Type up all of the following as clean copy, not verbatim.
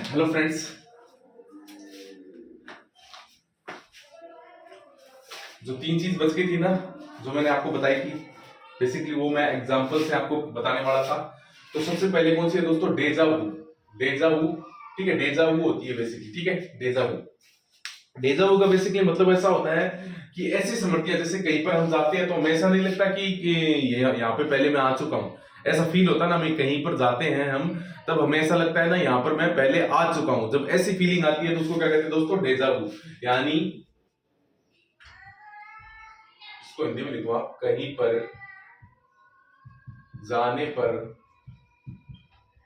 Hello friends. जो तीन चीज बच गई थी ना, जो मैंने आपको बताई थी, बेसिकली वो मैं एग्जांपल से आपको बताने वाला था। तो सबसे पहले कौन सी है दोस्तों? डेजा वू। डेजा वू, ठीक है, डेजा वू होती है बेसिकली, ठीक है, डेजा वू। डेजा वू का बेसिकली मतलब ऐसा होता है कि ऐसी स्मृतियां, जैसे कहीं पर हम जाते हैं तो हमें ऐसा नहीं लगता कि ये यहाँ पे पहले मैं आ चुका हूँ। ऐसा फील होता है ना, मैं कहीं पर जाते हैं हम, तब हमें ऐसा लगता है ना यहाँ पर मैं पहले आ चुका हूँ। जब ऐसी फीलिंग आती है तो उसको क्या कहते हैं दोस्तों? डेजा वू। यानी इसको हिंदी में लिखो आप, कहीं पर जाने पर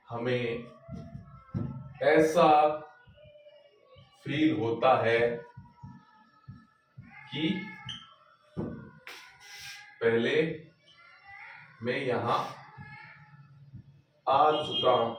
हमें ऐसा फील होता है कि पहले मैं यहां आ चुका हूं।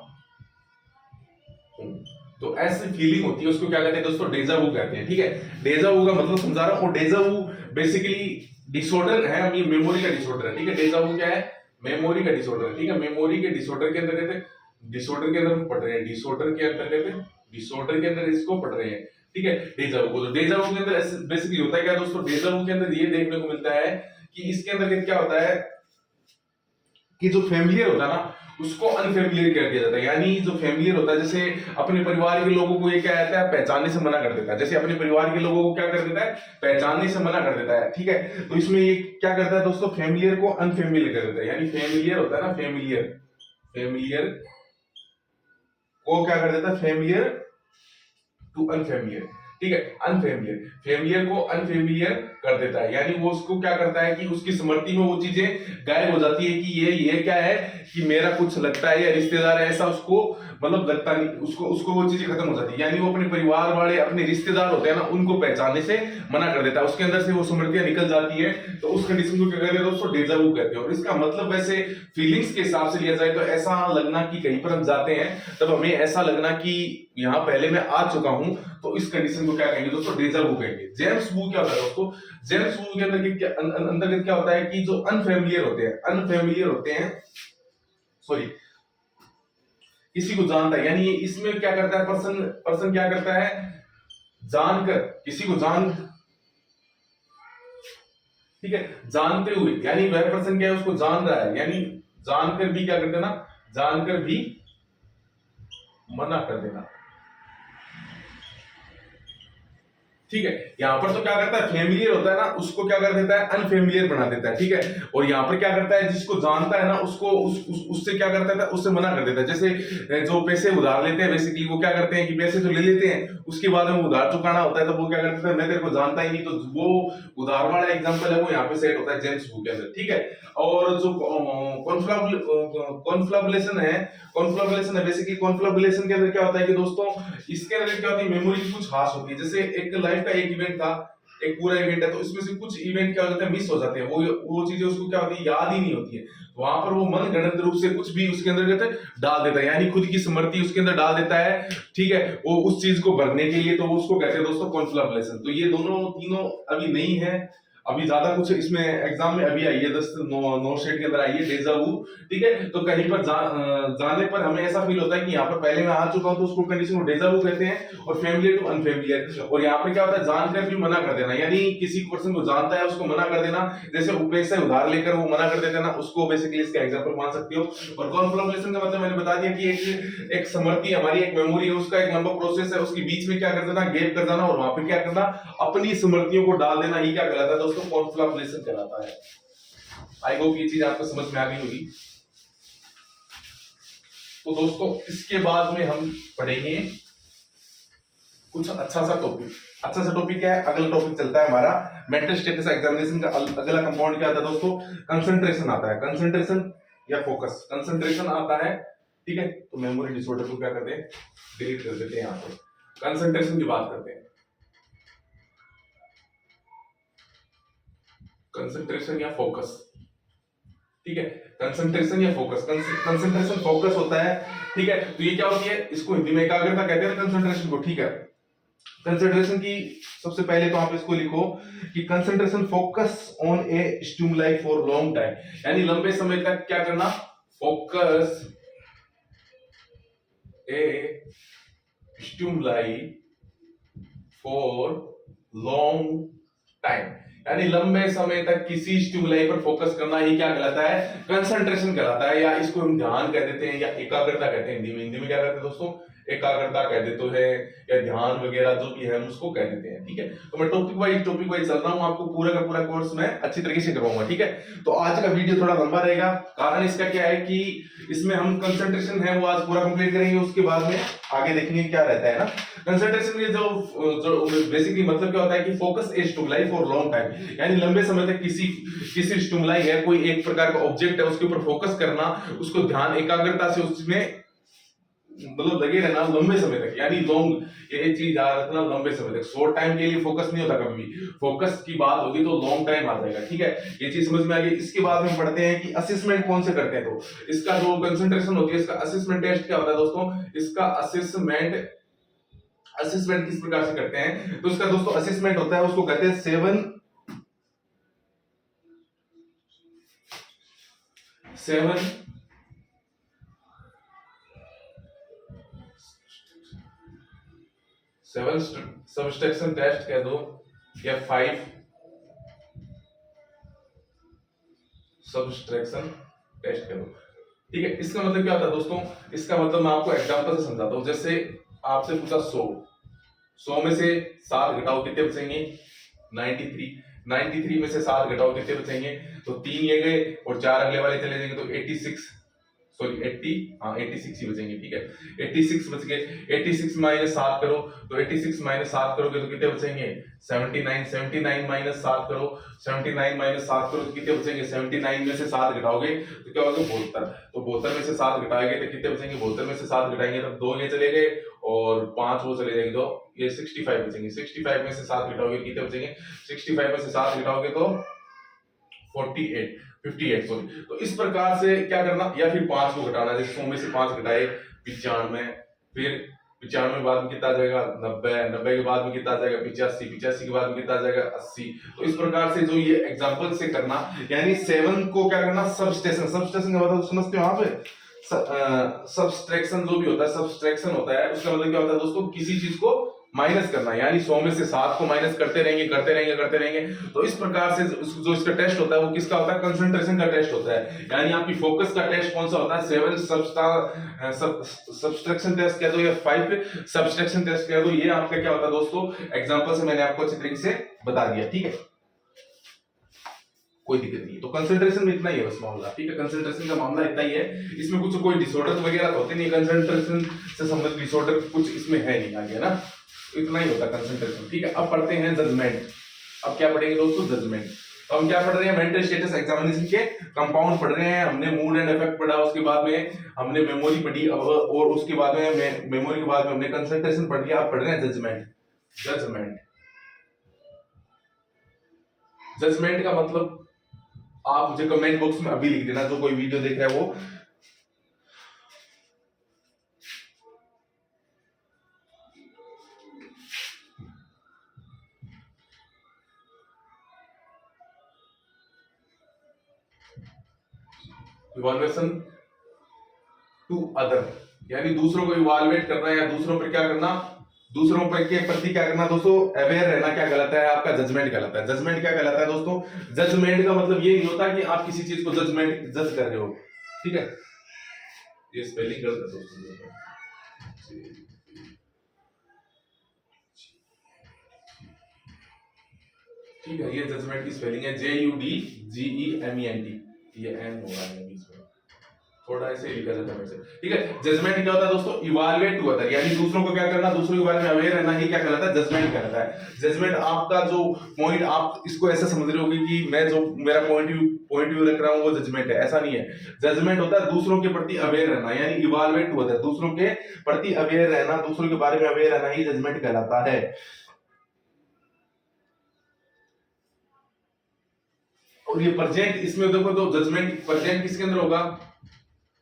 तो ऐसी फीलिंग होती है, उसको क्या कहते हैं दोस्तों? डेजा वू कहते हैं, ठीक है। डेजा वू का मतलब समझा रहा हूं। और डेजा वू बेसिकली डिसऑर्डर है, ये मेमोरी का डिसऑर्डर है, ठीक है। डेजा वू क्या है? मेमोरी का डिसऑर्डर है, ठीक है। मेमोरी के डिसऑर्डर के अंदर कहते हैं, डिसऑर्डर के अंदर हम पढ़ रहे हैं, डिसऑर्डर के अंदर कहते हैं, डिसऑर्डर के अंदर इसको पढ़ रहे हैं, ठीक है। डेजा वू को, तो डेजा वू के अंदर बेसिकली होता है क्या दोस्तों? डेजा वू के अंदर ये देखने को मिलता है कि इसके अंदर क्या होता है कि जो फेमिलियर होता है ना, उसको अनफेमिलियर कर दिया जाता है। यानी जो फेमिलियर होता है, जैसे अपने परिवार के लोगों को ये क्या कहता है? पहचानने से मना कर देता है। जैसे अपने परिवार के लोगों को क्या कर देता है? पहचानने से मना कर देता है, ठीक है। तो इसमें ये क्या करता है दोस्तों? फेमिलियर को अनफेमिलियर कर देता है। यानी फेमिलियर होता है ना, फेमिलियर, फेमिलियर को क्या कर देता है? फेमिलियर टू अनफेमिलियर, ठीक है। अनफेमिलियर, फेमिलियर को अनफेमिलियर कर देता है। यानी वो उसको क्या करता है कि उसकी स्मृति में वो चीजें गायब हो जाती है कि ये क्या है कि मेरा कुछ लगता है या रिश्तेदार है, ऐसा उसको मतलब लगता नहीं, उसको उसको वो चीजें खत्म हो जाती है। यानी वो अपने परिवार वाले, अपने रिश्तेदार होते हैं ना, उनको पहचानने से मना कर देता है, उसके अंदर से वो स्मृतियां निकल जाती है। तो उस कंडीशन को क्या कहते हैं दोस्तों? डेजा वू कहते हैं। और इसका मतलब वैसे फीलिंग्स के हिसाब से लिया जाए तो ऐसा लगना कि कहीं पर हम जाते हैं तब हमें ऐसा लगना कि यहाँ पहले मैं आ चुका हूं, तो इस कंडीशन को क्या कहेंगे दोस्तों? डेजा वू कहेंगे। जेम्स वू क्या होता है दोस्तों? जेम्स वू के अंदर अंतर्गत क्या होता है कि जो अनफेमिलियर होते हैं, अनफेमिलियर होते हैं, सॉरी, किसी को जानता है। यानी इसमें क्या करता है पर्सन? पर्सन क्या करता है? जानकर, किसी को जान, ठीक है, जानते हुए, यानी वह पर्सन क्या है? उसको जान रहा है, यानी जानकर भी क्या करते हैं ना, जानकर भी मना कर देना, ठीक है। यहाँ पर तो क्या करता है? फेमिलियर होता है ना, उसको क्या कर देता है? अनफेमिलियर बना देता है, ठीक है। और यहाँ पर क्या करता है? जिसको जानता है ना, उसको उससे क्या करता है? उससे मना कर देता है। जैसे जो पैसे उधार लेते हैं, बेसिकली वो क्या करते हैं कि पैसे तो ले लेते हैं, उसके बाद में उधार चुकाना होता है, तो वो क्या करते हैं? मैं तेरे को जानता ही नहीं, तो वो उधार वाला एग्जाम्पल है, वो यहाँ पे सेट होता है जेम्स वू के अंदर, ठीक है। और जो कॉन्फ्लाबुलेशन है, कॉन्फ्लाबुलेशन है, बेसिकली कॉन्फ्लाबुलेशन के अंदर क्या होता है कि दोस्तों, इसके अंदर क्या होती है? मेमोरी की कुछ हास होती है। जैसे एक लाइफ का एक इवेंट था, एक पूरा इवेंट है, तो इसमें से कुछ इवेंट क्या हो जाते हैं? मिस हो जाते हैं, वो चीजें उसको क्या होती है? याद ही नहीं होती है। तो वहां पर वो मन गणित रूप से कुछ भी उसके अंदर कहते हैं डाल देता है, यानी खुद की स्मृति उसके अंदर डाल देता है, ठीक है, वो उस चीज को भरने के लिए। तो उसको कहते हैं दोस्तों कॉन्फ्लाबुलेशन। तो ये दोनों तीनों अभी नहीं है, अभी ज्यादा कुछ इसमें एग्जाम में अभी आई है, 9 सेट के अंदर आई है, डेजा वू, ठीक है। तो कहीं पर जाने पर हमें ऐसा फील होता है कि यहाँ पर पहले मैं आ चुका हूं, तो उसको कंडीशन को डेजा वू कहते हैं। और फैमिलियर टू अनफेमिलियर, और यहाँ पर क्या होता है? जानकर भी मना कर देना, यानी किसी पर्सन को जानता है उसको मना कर देना। जैसे पैसे उधार लेकर वो मना कर देते हैं ना, उसको बेसिकली इसका एग्जाम्पल मान सकते हो। और कॉन्फ्लाबुलेशन का मतलब मैंने बता दिया कि एक स्मृति, हमारी एक मेमोरी है, उसका एक लंबा प्रोसेस है, उसके बीच में क्या कर देना? गैप कर देना, और वहां पे क्या करना? अपनी स्मृतियों को डाल देना, ये क्या कहलाता है दोस्तों? कॉन्फ्लाबुलेशन कहलाता है। आई होप ये चीज आपको समझ में आ गई होगी। तो दोस्तों इसके बाद में हम पढ़ेंगे कुछ अच्छा सा टॉपिक। अच्छा सा टॉपिक क्या है? अगला टॉपिक चलता है हमारा मेंटल स्टेटस एग्जामिनेशन का। अगला कंपाउंड क्या आता है दोस्तों? कंसंट्रेशन आता है। कंसंट्रेशन या फोकस, कंसंट्रेशन आता है, ठीक है। तो मेमोरी डिसऑर्डर को क्या करते हैं? डिलीट कर देते हैं। यहाँ पे कंसंट्रेशन की बात करते हैं। कंसंट्रेशन या फोकस, ठीक है। कंसंट्रेशन या फोकस, कंसंट्रेशन फोकस होता है, ठीक है। तो ये क्या होती है? इसको हिंदी में एकाग्रता कहते हैं कंसंट्रेशन को, ठीक है। कंसंट्रेशन की सबसे पहले तो आप इसको लिखो कि concentration focus on A stimuli for long time, यानी लंबे समय तक क्या करना? Focus A stimuli for long time, यानी लंबे समय तक किसी स्टिमुलाई पर फोकस करना ही क्या कहलाता है, कंसंट्रेशन कहलाता है, या इसको हम ध्यान कह देते हैं या एकाग्रता कहते हैं। हिंदी में क्या कहते हैं दोस्तों, एकाग्रता कह देते हैं या ध्यान वगैरह जो भी है हम उसको कह देते हैं। ठीक है, तो मैं टॉपिक वाइज चल रहा हूं, आपको पूरा का पूरा कोर्स मैं अच्छी तरीके से करवाऊंगा। ठीक है, तो आज का वीडियो थोड़ा लंबा रहेगा, कारण इसका क्या है कि इसमें हम कंसंट्रेशन है वो आज पूरा कंप्लीट करेंगे, उसके बाद में आगे देखेंगे क्या रहता है ना। कंसंट्रेशन के जो बेसिकली मतलब क्या होता है कि focus A stimuli for long time, यानी लंबे समय तक किसी स्टिमुलाई है, कोई एक प्रकार का ऑब्जेक्ट है, उसके ऊपर फोकस करना, उसको ध्यान एकाग्रता से उसमें मतलब लगे रहना लंबे समय तक, यानी लॉन्ग, ये चीज याद रखना लंबे समय तक। शॉर्ट टाइम के लिए फोकस नहीं होता कभी भी, फोकस की बात होगी तो लॉन्ग टाइम आ जाएगा। ठीक है, ये चीज समझ में आ गई। इसके बाद हम पढ़ते हैं कि असेसमेंट कौन से करते हैं। तो इसका जो कंसंट्रेशन होती है, इसका असेसमेंट टेस्ट क्या होता है दोस्तों, इसका असेसमेंट किस प्रकार से करते हैं, तो इसका दोस्तों असेसमेंट होता है, उसको कहते हैं सेवन सबस्ट्रक्शन टेस्ट कह दो या 5 सबस्ट्रक्शन टेस्ट कह दो। ठीक है, इसका मतलब क्या होता है दोस्तों, इसका मतलब मैं आपको एग्जांपल से समझाता हूं। जैसे आपसे पूछा 100 में से 7 घटाओ कितने बचेंगे, 93 में से 7 घटाओ कितने बचेंगे, तो 3 ये गए और 4 अगले वाले चले जाएंगे, तो 86 सॉरी 86 ही बचेंगे। ठीक है, 86 बच गए। 86 माइनस 7 करो, तो 86 माइनस 7 करोगे तो कितने बचेंगे, 79 79 माइनस 7 करो, 79 माइनस 7 करो तो कितने बचेंगे, 79 में से 7 घटाओगे तो क्या होगा, 72। तो 72 में से 7 घटाएंगे तो कितने बचेंगे, 72 में से 7 घटाएंगे तो 2 ये चले गए और 5 वो चले जाएंगे, तो ये 65 बचेंगे। 65 में से 7 घटाओगे कितने बचेंगे, 65 में से 7 घटाओगे तो 58 सॉरी। तो इस प्रकार से क्या करना, या फिर 5 को घटाना, जैसे 100 में से 5 घटाए 95, फिर 95 बाद में कितना आ जाएगा, 90 के बाद में कितना आ जाएगा, 85 के बाद में कितना आ जाएगा, 80। तो इस प्रकार से जो ये एग्जांपल से करना, यानी 7 को क्या करना, सबस्ट्रैक्शन का मतलब समझते हो आप, सबस्ट्रैक्शन जो भी होता है, सबस्ट्रैक्शन होता है, उसका मतलब क्या होता है दोस्तों, किसी चीज को माइनस करना, यानी 100 में से 7 को माइनस करते रहेंगे। तो इस प्रकार से जो इसका टेस्ट होता है वो किसका होता है, कंसंट्रेशन का टेस्ट होता है, यानी आपकी फोकस का टेस्ट कौन सा होता है, 7 सब्सट्रैक्शन टेस्ट कह दो या 5 सब्सट्रैक्शन टेस्ट कह दो। ये आपका क्या होता है दोस्तों, एग्जांपल से मैंने आपको अच्छी तरीके से बता दिया। ठीक है, कोई दिक्कत नहीं है। तो कंसंट्रेशन में इतना ही है बस मामला। ठीक है, कंसंट्रेशन का मामला इतना ही है, इसमें कुछ कोई डिसऑर्डर वगैरह तो होते नहीं, कंसंट्रेशन से संबंधित डिसऑर्डर कुछ इसमें है नहीं आगे, है ना, इतना ही होता कंसंट्रेशन। ठीक है, अब पढ़ते हैं जजमेंट। अब क्या पढ़ेंगे दोस्तों, जजमेंट। तो हम क्या पढ़ रहे हैं, मेंटल स्टेटस एग्जामिनेशन के कंपाउंड पढ़ रहे हैं। हमने मूड एंड इफेक्ट पढ़ा, उसके बाद में हमने मेमोरी पढ़ी, और उसके बाद में मेमोरी के बाद में हमने कंसंट्रेशन पढ़ लिया। अब पढ़ रहे हैं जजमेंट। जजमेंट का मतलब आप मुझे कमेंट बॉक्स में अभी लिख देना, जो कोई वीडियो देख रहा है वो। इवैल्यूएशन टू अदर, यानी दूसरों को इवैल्यूएट करना या दूसरों पर क्या करना, दूसरों पर के प्रति क्या करना दोस्तों, अवेयर रहना क्या कहलाता है, आपका जजमेंट कहलाता है। जजमेंट क्या कहलाता है दोस्तों, जजमेंट का मतलब ये नहीं होता कि आप किसी चीज को जज कर रहे हो। ठीक है, ये स्पेलिंग गलत है दोस्तों। ठीक है, ये जजमेंट की स्पेलिंग है JUDGEMENT, ये एन हो रहा है बीच में, थोड़ा ऐसे लिखा जाता है वैसे। ठीक है, जजमेंट क्या होता है दोस्तों, इवैल्यूएट टू अदर, यानी दूसरों को क्या करना, दूसरों के बारे में अवेयर रहना, ही क्या कहलाता है, जजमेंट कहलाता है। जजमेंट आपका जो पॉइंट, आप इसको ऐसा समझ रहे होगे कि मैं जो मेरा पॉइंट व्यू रख रहा हूं वो जजमेंट है, ऐसा नहीं है। जजमेंट होता है दूसरों के प्रति अवेयर रहना, यानी इवैल्यूएट टू अदर, दूसरों के प्रति अवेयर रहना, दूसरों के बारे में अवेयर रहना ही जजमेंट कहलाता है। और ये प्रेजेंट, इसमें देखो तो जजमेंट प्रेजेंट किसके अंदर होगा,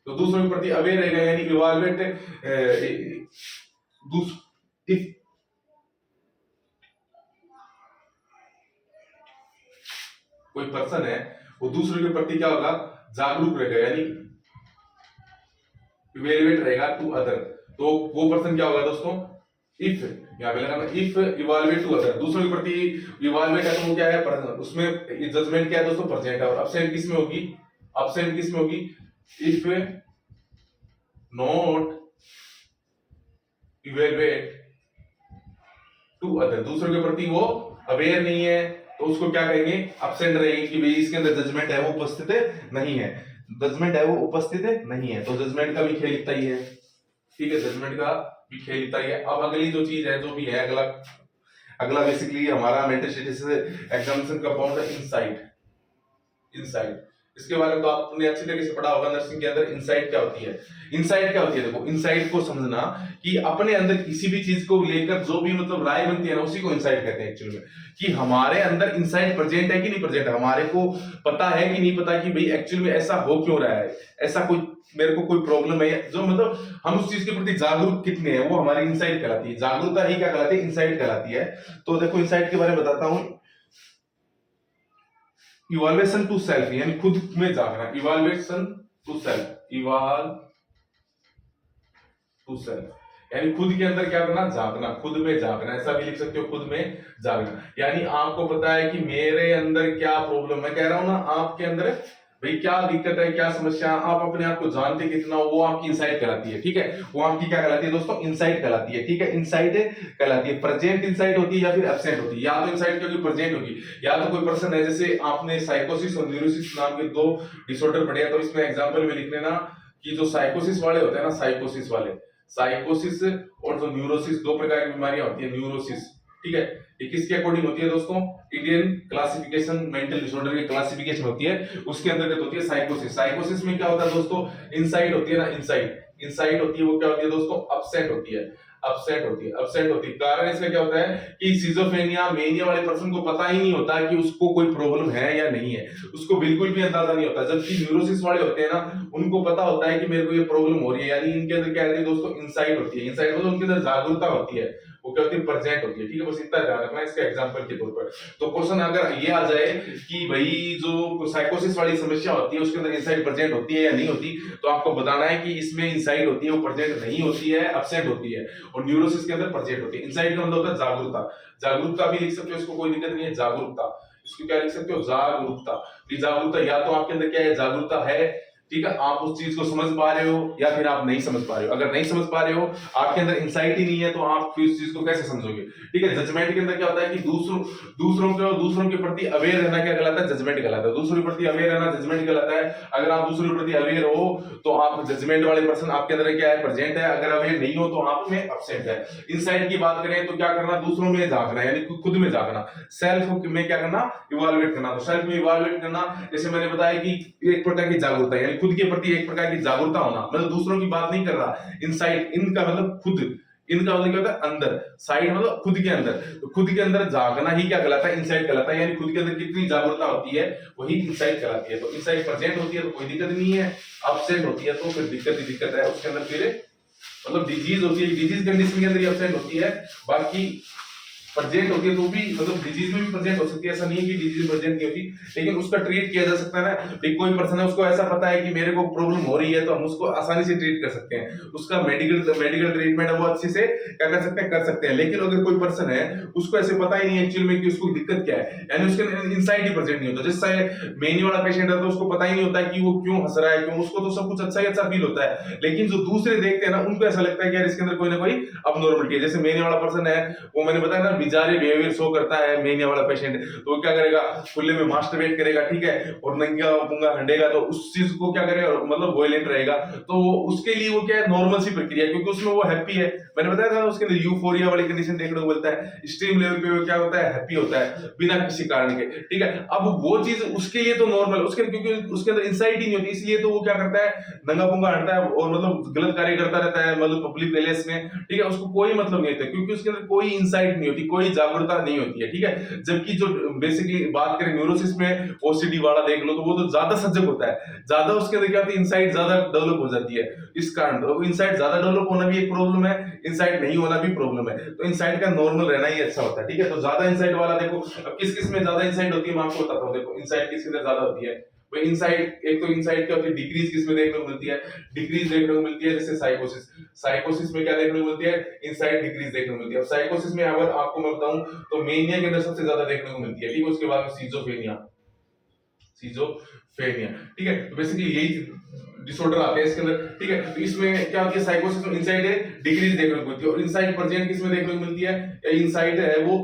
तो दूसरों के प्रति अवेयर रहेगा, यानी इवैल्यूएट कोई पर्सन है वो दूसरों के प्रति क्या होगा, जागरूक रहेगा, यानी इवैल्यूएट रहेगा टू अदर। तो वो पर्सन क्या होगा दोस्तों, इफ यहाँ पे लगाना, इफ इवाल्वेट टू अदर, दूसरों के प्रति इवाल्वेट है तो वो क्या है, उसमें जजमेंट क्या है दोस्तों, प्रेजेंट है। और अब्सेंट किस में होगी, अब्सेंट किस में होगी, if not evaluate to other, दूसरों के प्रति वो अवेयर नहीं है तो उसको क्या कहेंगे, अब्सेंट रहेगी, कि भाई इसके अंदर जजमेंट है वो उपस्थित नहीं है, जजमेंट है वो उपस्थित नहीं है, तो जजमेंट का भी खेल इतना ही है, ठीक है, जजमेंट का भी खेल इतना ही है। अब अगली जो चीज है, जो भी है अगला, अगला बेसिकली हमारा मेंटल स्टेटस एग्जामिनेशन का पाउंड है इनसाइट, इनसाइट, इसके बारे में तो आपने अच्छी तरीके से पढ़ा होगा नर्सिंग के अंदर। इनसाइट क्या होती है, इनसाइट क्या होती है, देखो इनसाइट को समझना कि अपने अंदर किसी भी चीज को लेकर जो भी मतलब राय बनती है ना, उसी को इनसाइट कहते हैं एक्चुअली में, कि हमारे अंदर इनसाइट प्रेजेंट है कि नहीं प्रेजेंट है, हमारे को पता है कि नहीं पता कि भाई एक्चुअली में ऐसा हो क्यों रहा है, ऐसा कोई मेरे को कोई प्रॉब्लम है, जो मतलब हम उस चीज के प्रति जागरूक कितने हैं, वो हमारी इनसाइट कहलाती है। जागरूकता ही क्या कहलाती है, इनसाइट कहलाती है। तो देखो इनसाइट के बारे में बताता हूं, इवॉल्वेशन टू सेल्फ यानी खुद में जागना, evolution to self, evolve to self यानी खुद के अंदर क्या करना, जागना, खुद में जागना, ऐसा भी लिख सकते हो, खुद में जागना। यानी आपको पता है कि मेरे अंदर क्या प्रॉब्लम, मैं कह रहा हूं ना, आपके अंदर भाई क्या दिक्कत है, क्या समस्या, आप अपने आप को जानते कितना, वो आपकी इनसाइट कहलाती है, ठीक है, वो आपकी क्या कहलाती है दोस्तों, इनसाइट कहलाती है, ठीक है, इनसाइट कहलाती है। प्रेजेंट इनसाइट होती है या फिर एब्सेंट होती है, या तो इनसाइट क्या होगी, प्रेजेंट होगी, या तो कोई पर्सन है, जैसे आपने साइकोसिस और न्यूरोसिस नाम के दो डिसऑर्डर पढ़े, तो इसमें एग्जांपल में लिख लेना कि जो साइकोसिस वाले होते हैं ना, साइकोसिस वाले, साइकोसिस और जो न्यूरोसिस, दो प्रकार की बीमारियां होती है न्यूरोसिस, ठीक है, ये किसके अकॉर्डिंग होती है दोस्तों, इंडियन क्लासिफिकेशन मेंटल डिसऑर्डर की क्लासिफिकेशन होती है, उसके अंतर्गत होती है साइकोसिस। साइकोसिस में क्या होता है दोस्तों, इनसाइट होती है ना, इनसाइट, इनसाइट होती है, वो क्या होती है दोस्तों, अपसेट होती है, अपसेट होती है, अपसेट होती है। कारण इसका क्या होता है कि सिजोफ्रेनिया, मेनिया वाले पर्सन को पता ही नहीं होता कि उसको कोई प्रॉब्लम है या नहीं है, उसको बिल्कुल भी अंदाजा नहीं होता। जबकि न्यूरोसिस वाले होते हैं ना, उनको पता होता है कि मेरे को ये प्रॉब्लम हो रही है, यानी इनके अंदर क्या रहती है दोस्तों, इनसाइट होती है। इनसाइट मतलब उनके अंदर जागरूकता होती है, वो क्या होती है, प्रेजेंट होती है, ठीक है, बस इतना ध्यान रखना इसका एग्जांपल के तौर पर। तो क्वेश्चन अगर ये आ जाए कि भाई जो साइकोसिस वाली समस्या होती है उसके अंदर इनसाइट प्रेजेंट होती है या नहीं होती, तो आपको बताना है कि इसमें इनसाइट होती है, वो प्रेजेंट नहीं होती है, एब्सेंट होती है, और न्यूरोसिस के अंदर प्रेजेंट होती है। इनसाइट का मतलब होता है जागरूकता, जागरूकता भी लिख सकते हो, इसको कोई दिक्कत नहीं है, जागरूकता, इसको क्या लिख सकते हो, जागरूकता। जागरूकता या तो आपके अंदर क्या है, जागरूकता है, ठीक है, आप उस चीज को समझ पा रहे हो या फिर आप नहीं समझ पा रहे हो। अगर नहीं समझ पा रहे हो, आपके अंदर इंसाइट ही नहीं है, तो आप फिर उस चीज को कैसे समझोगे, ठीक है। जजमेंट के अंदर क्या होता है कि दूसरों के प्रति अवेयर रहना क्या कहलाता है, जजमेंट कहलाता है। दूसरों के प्रति अवेयर रहना जजमेंट कहलाता है। अगर आप दूसरों के प्रति अवेयर हो तो आप जजमेंट वाले पर्सन आपके अंदर क्या है, प्रेजेंट है। अगर अवेयर नहीं हो तो आप में एब्सेंट है। इनसाइट की बात करें तो क्या करना, दूसरों में झांकना यानी खुद में झांकना, सेल्फ में क्या करना, इवैल्यूएट करना। तो सेल्फ में इवैल्यूएट करना, जैसे मैंने बताया कि एक प्रकार की जागरूकता यानी खुद के प्रति एक प्रकार की जागरूकता होना, मतलब दूसरों की बात नहीं कर रहा। इनसाइट, इनका मतलब खुद, इनका मतलब क्या होता है, अंदर, साइड मतलब खुद के अंदर। तो खुद के अंदर जागना ही क्या कहलाता है, इनसाइट कहलाता है। यानी खुद के अंदर कितनी जागरूकता होती है वही इनसाइट कहलाती है। तो इनसाइट प्रेजेंट होती है तो कोई दिक्कत नहीं है, एब्सेंट होती है तो फिर दिक्कत ही दिक्कत है। उसके अंदर फिर मतलब डिजीज होती है, डिजीज कंडीशन के अंदर एब्सेंट होती है। बाकी प्रेजेंट होती है तो भी मतलब डिजीज में भी प्रेजेंट हो सकती है, ऐसा नहीं है कि डिजीज प्रेजेंट नहीं होती, लेकिन उसका ट्रीट किया जा सकता है ना। कोई पर्सन है, उसको ऐसा पता है कि मेरे को प्रॉब्लम हो रही है, तो हम उसको आसानी से ट्रीट कर सकते हैं। उसका मेडिकल ट्रीटमेंट है वो अच्छे से क्या कर सकते हैं। लेकिन अगर कोई पर्सन है, उसको ऐसे पता ही नहीं है एक्चुअली में कि उसको दिक्कत क्या है, यानी उसके इनसाइट ही प्रेजेंट नहीं होता। जैसे मेनी वाला पेशेंट है तो उसको पता ही नहीं होता कि वो क्यों हंस रहा है, क्यों, उसको तो सब कुछ अच्छा ही अच्छा फील होता है। लेकिन जो दूसरे देखते हैं ना, उनको ऐसा लगता है कि यार इसके अंदर कोई ना कोई अबनॉर्मलिटी है। जैसे मेनी वाला पर्सन है, वो मैंने बताया ना, बिजारे बिहेवियर शो करता है मेनिया वाला पेशेंट, तो क्या करेगा, खुले में मास्टरबेट करेगा, ठीक है, और नंगा पुंगा हंडेगा, तो उस चीज को क्या करेगा, मतलब वॉयलेंट रहेगा। तो उसके लिए वो क्या है, नॉर्मल सी प्रक्रिया, क्योंकि उसमें वो हैप्पी है। मैंने बताया था उसके अंदर यूफोरिया वाली कंडीशन देखने को मिलता है। एक्सट्रीम लेवल पे वो क्या होता है, हैप्पी होता है बिना किसी कारण के, ठीक है। अब वो चीज उसके लिए तो नॉर्मल, उसके क्योंकि उसके अंदर इंसाइट ही नहीं होती, इसलिए तो वो क्या करता है, नंगा पुंगा हटता है और मतलब गलत कार्य करता रहता है, मतलब पब्लिक प्लेस में, ठीक है। उसको कोई मतलब नहीं होता, क्योंकि उसके अंदर कोई इंसाइट नहीं होती, कोई जागरूकता नहीं होती है, ठीक है। जबकि जो बेसिकली बात करें न्यूरोसिस में, ओसीडी वाला देख लो, तो वो तो ज्यादा सजग होता है, ज्यादा उसके अंदर क्या होती है, इंसाइट ज्यादा डेवलप हो जाती है। इस कारण तो इंसाइट ज्यादा डेवलप होना भी एक प्रॉब्लम है, इंसाइट नहीं होना भी प्रॉब्लम है। तो इंसाइट का नॉर्मल रहना ही अच्छा होता है, ठीक है। तो ज्यादा इंसाइट वाला देखो, अब किस किस में ज्यादा इंसाइट होती है मैं आपको बताता हूँ। देखो इंसाइट किस किस में ज्यादा होती है, भाई इनसाइड, एक तो इनसाइड क्या होती है, डिक्रीज किसमें देखने को मिलती है, डिक्रीज देखने को मिलती है जैसे साइकोसिस, साइकोसिस में क्या देखने को मिलती है, इनसाइड डिक्रीज देखने को मिलती है। अब साइकोसिस में अगर आपको मैं बताऊं तो मेनिया के अंदर सबसे ज्यादा देखने को मिलती है, ठीक है, उसके बाद में सीजोफ्रेनिया, सीजोफ्रेनिया, ठीक है। तो बेसिकली यही डिसऑर्डर आते हैं इसके अंदर, ठीक है। तो इसमें क्या होती है, साइकोसिस में इनसाइड है डिक्रीज देखने को मिलती है, और इनसाइड प्रेजेंट किसमें देखने को मिलती है, या इनसाइड है वो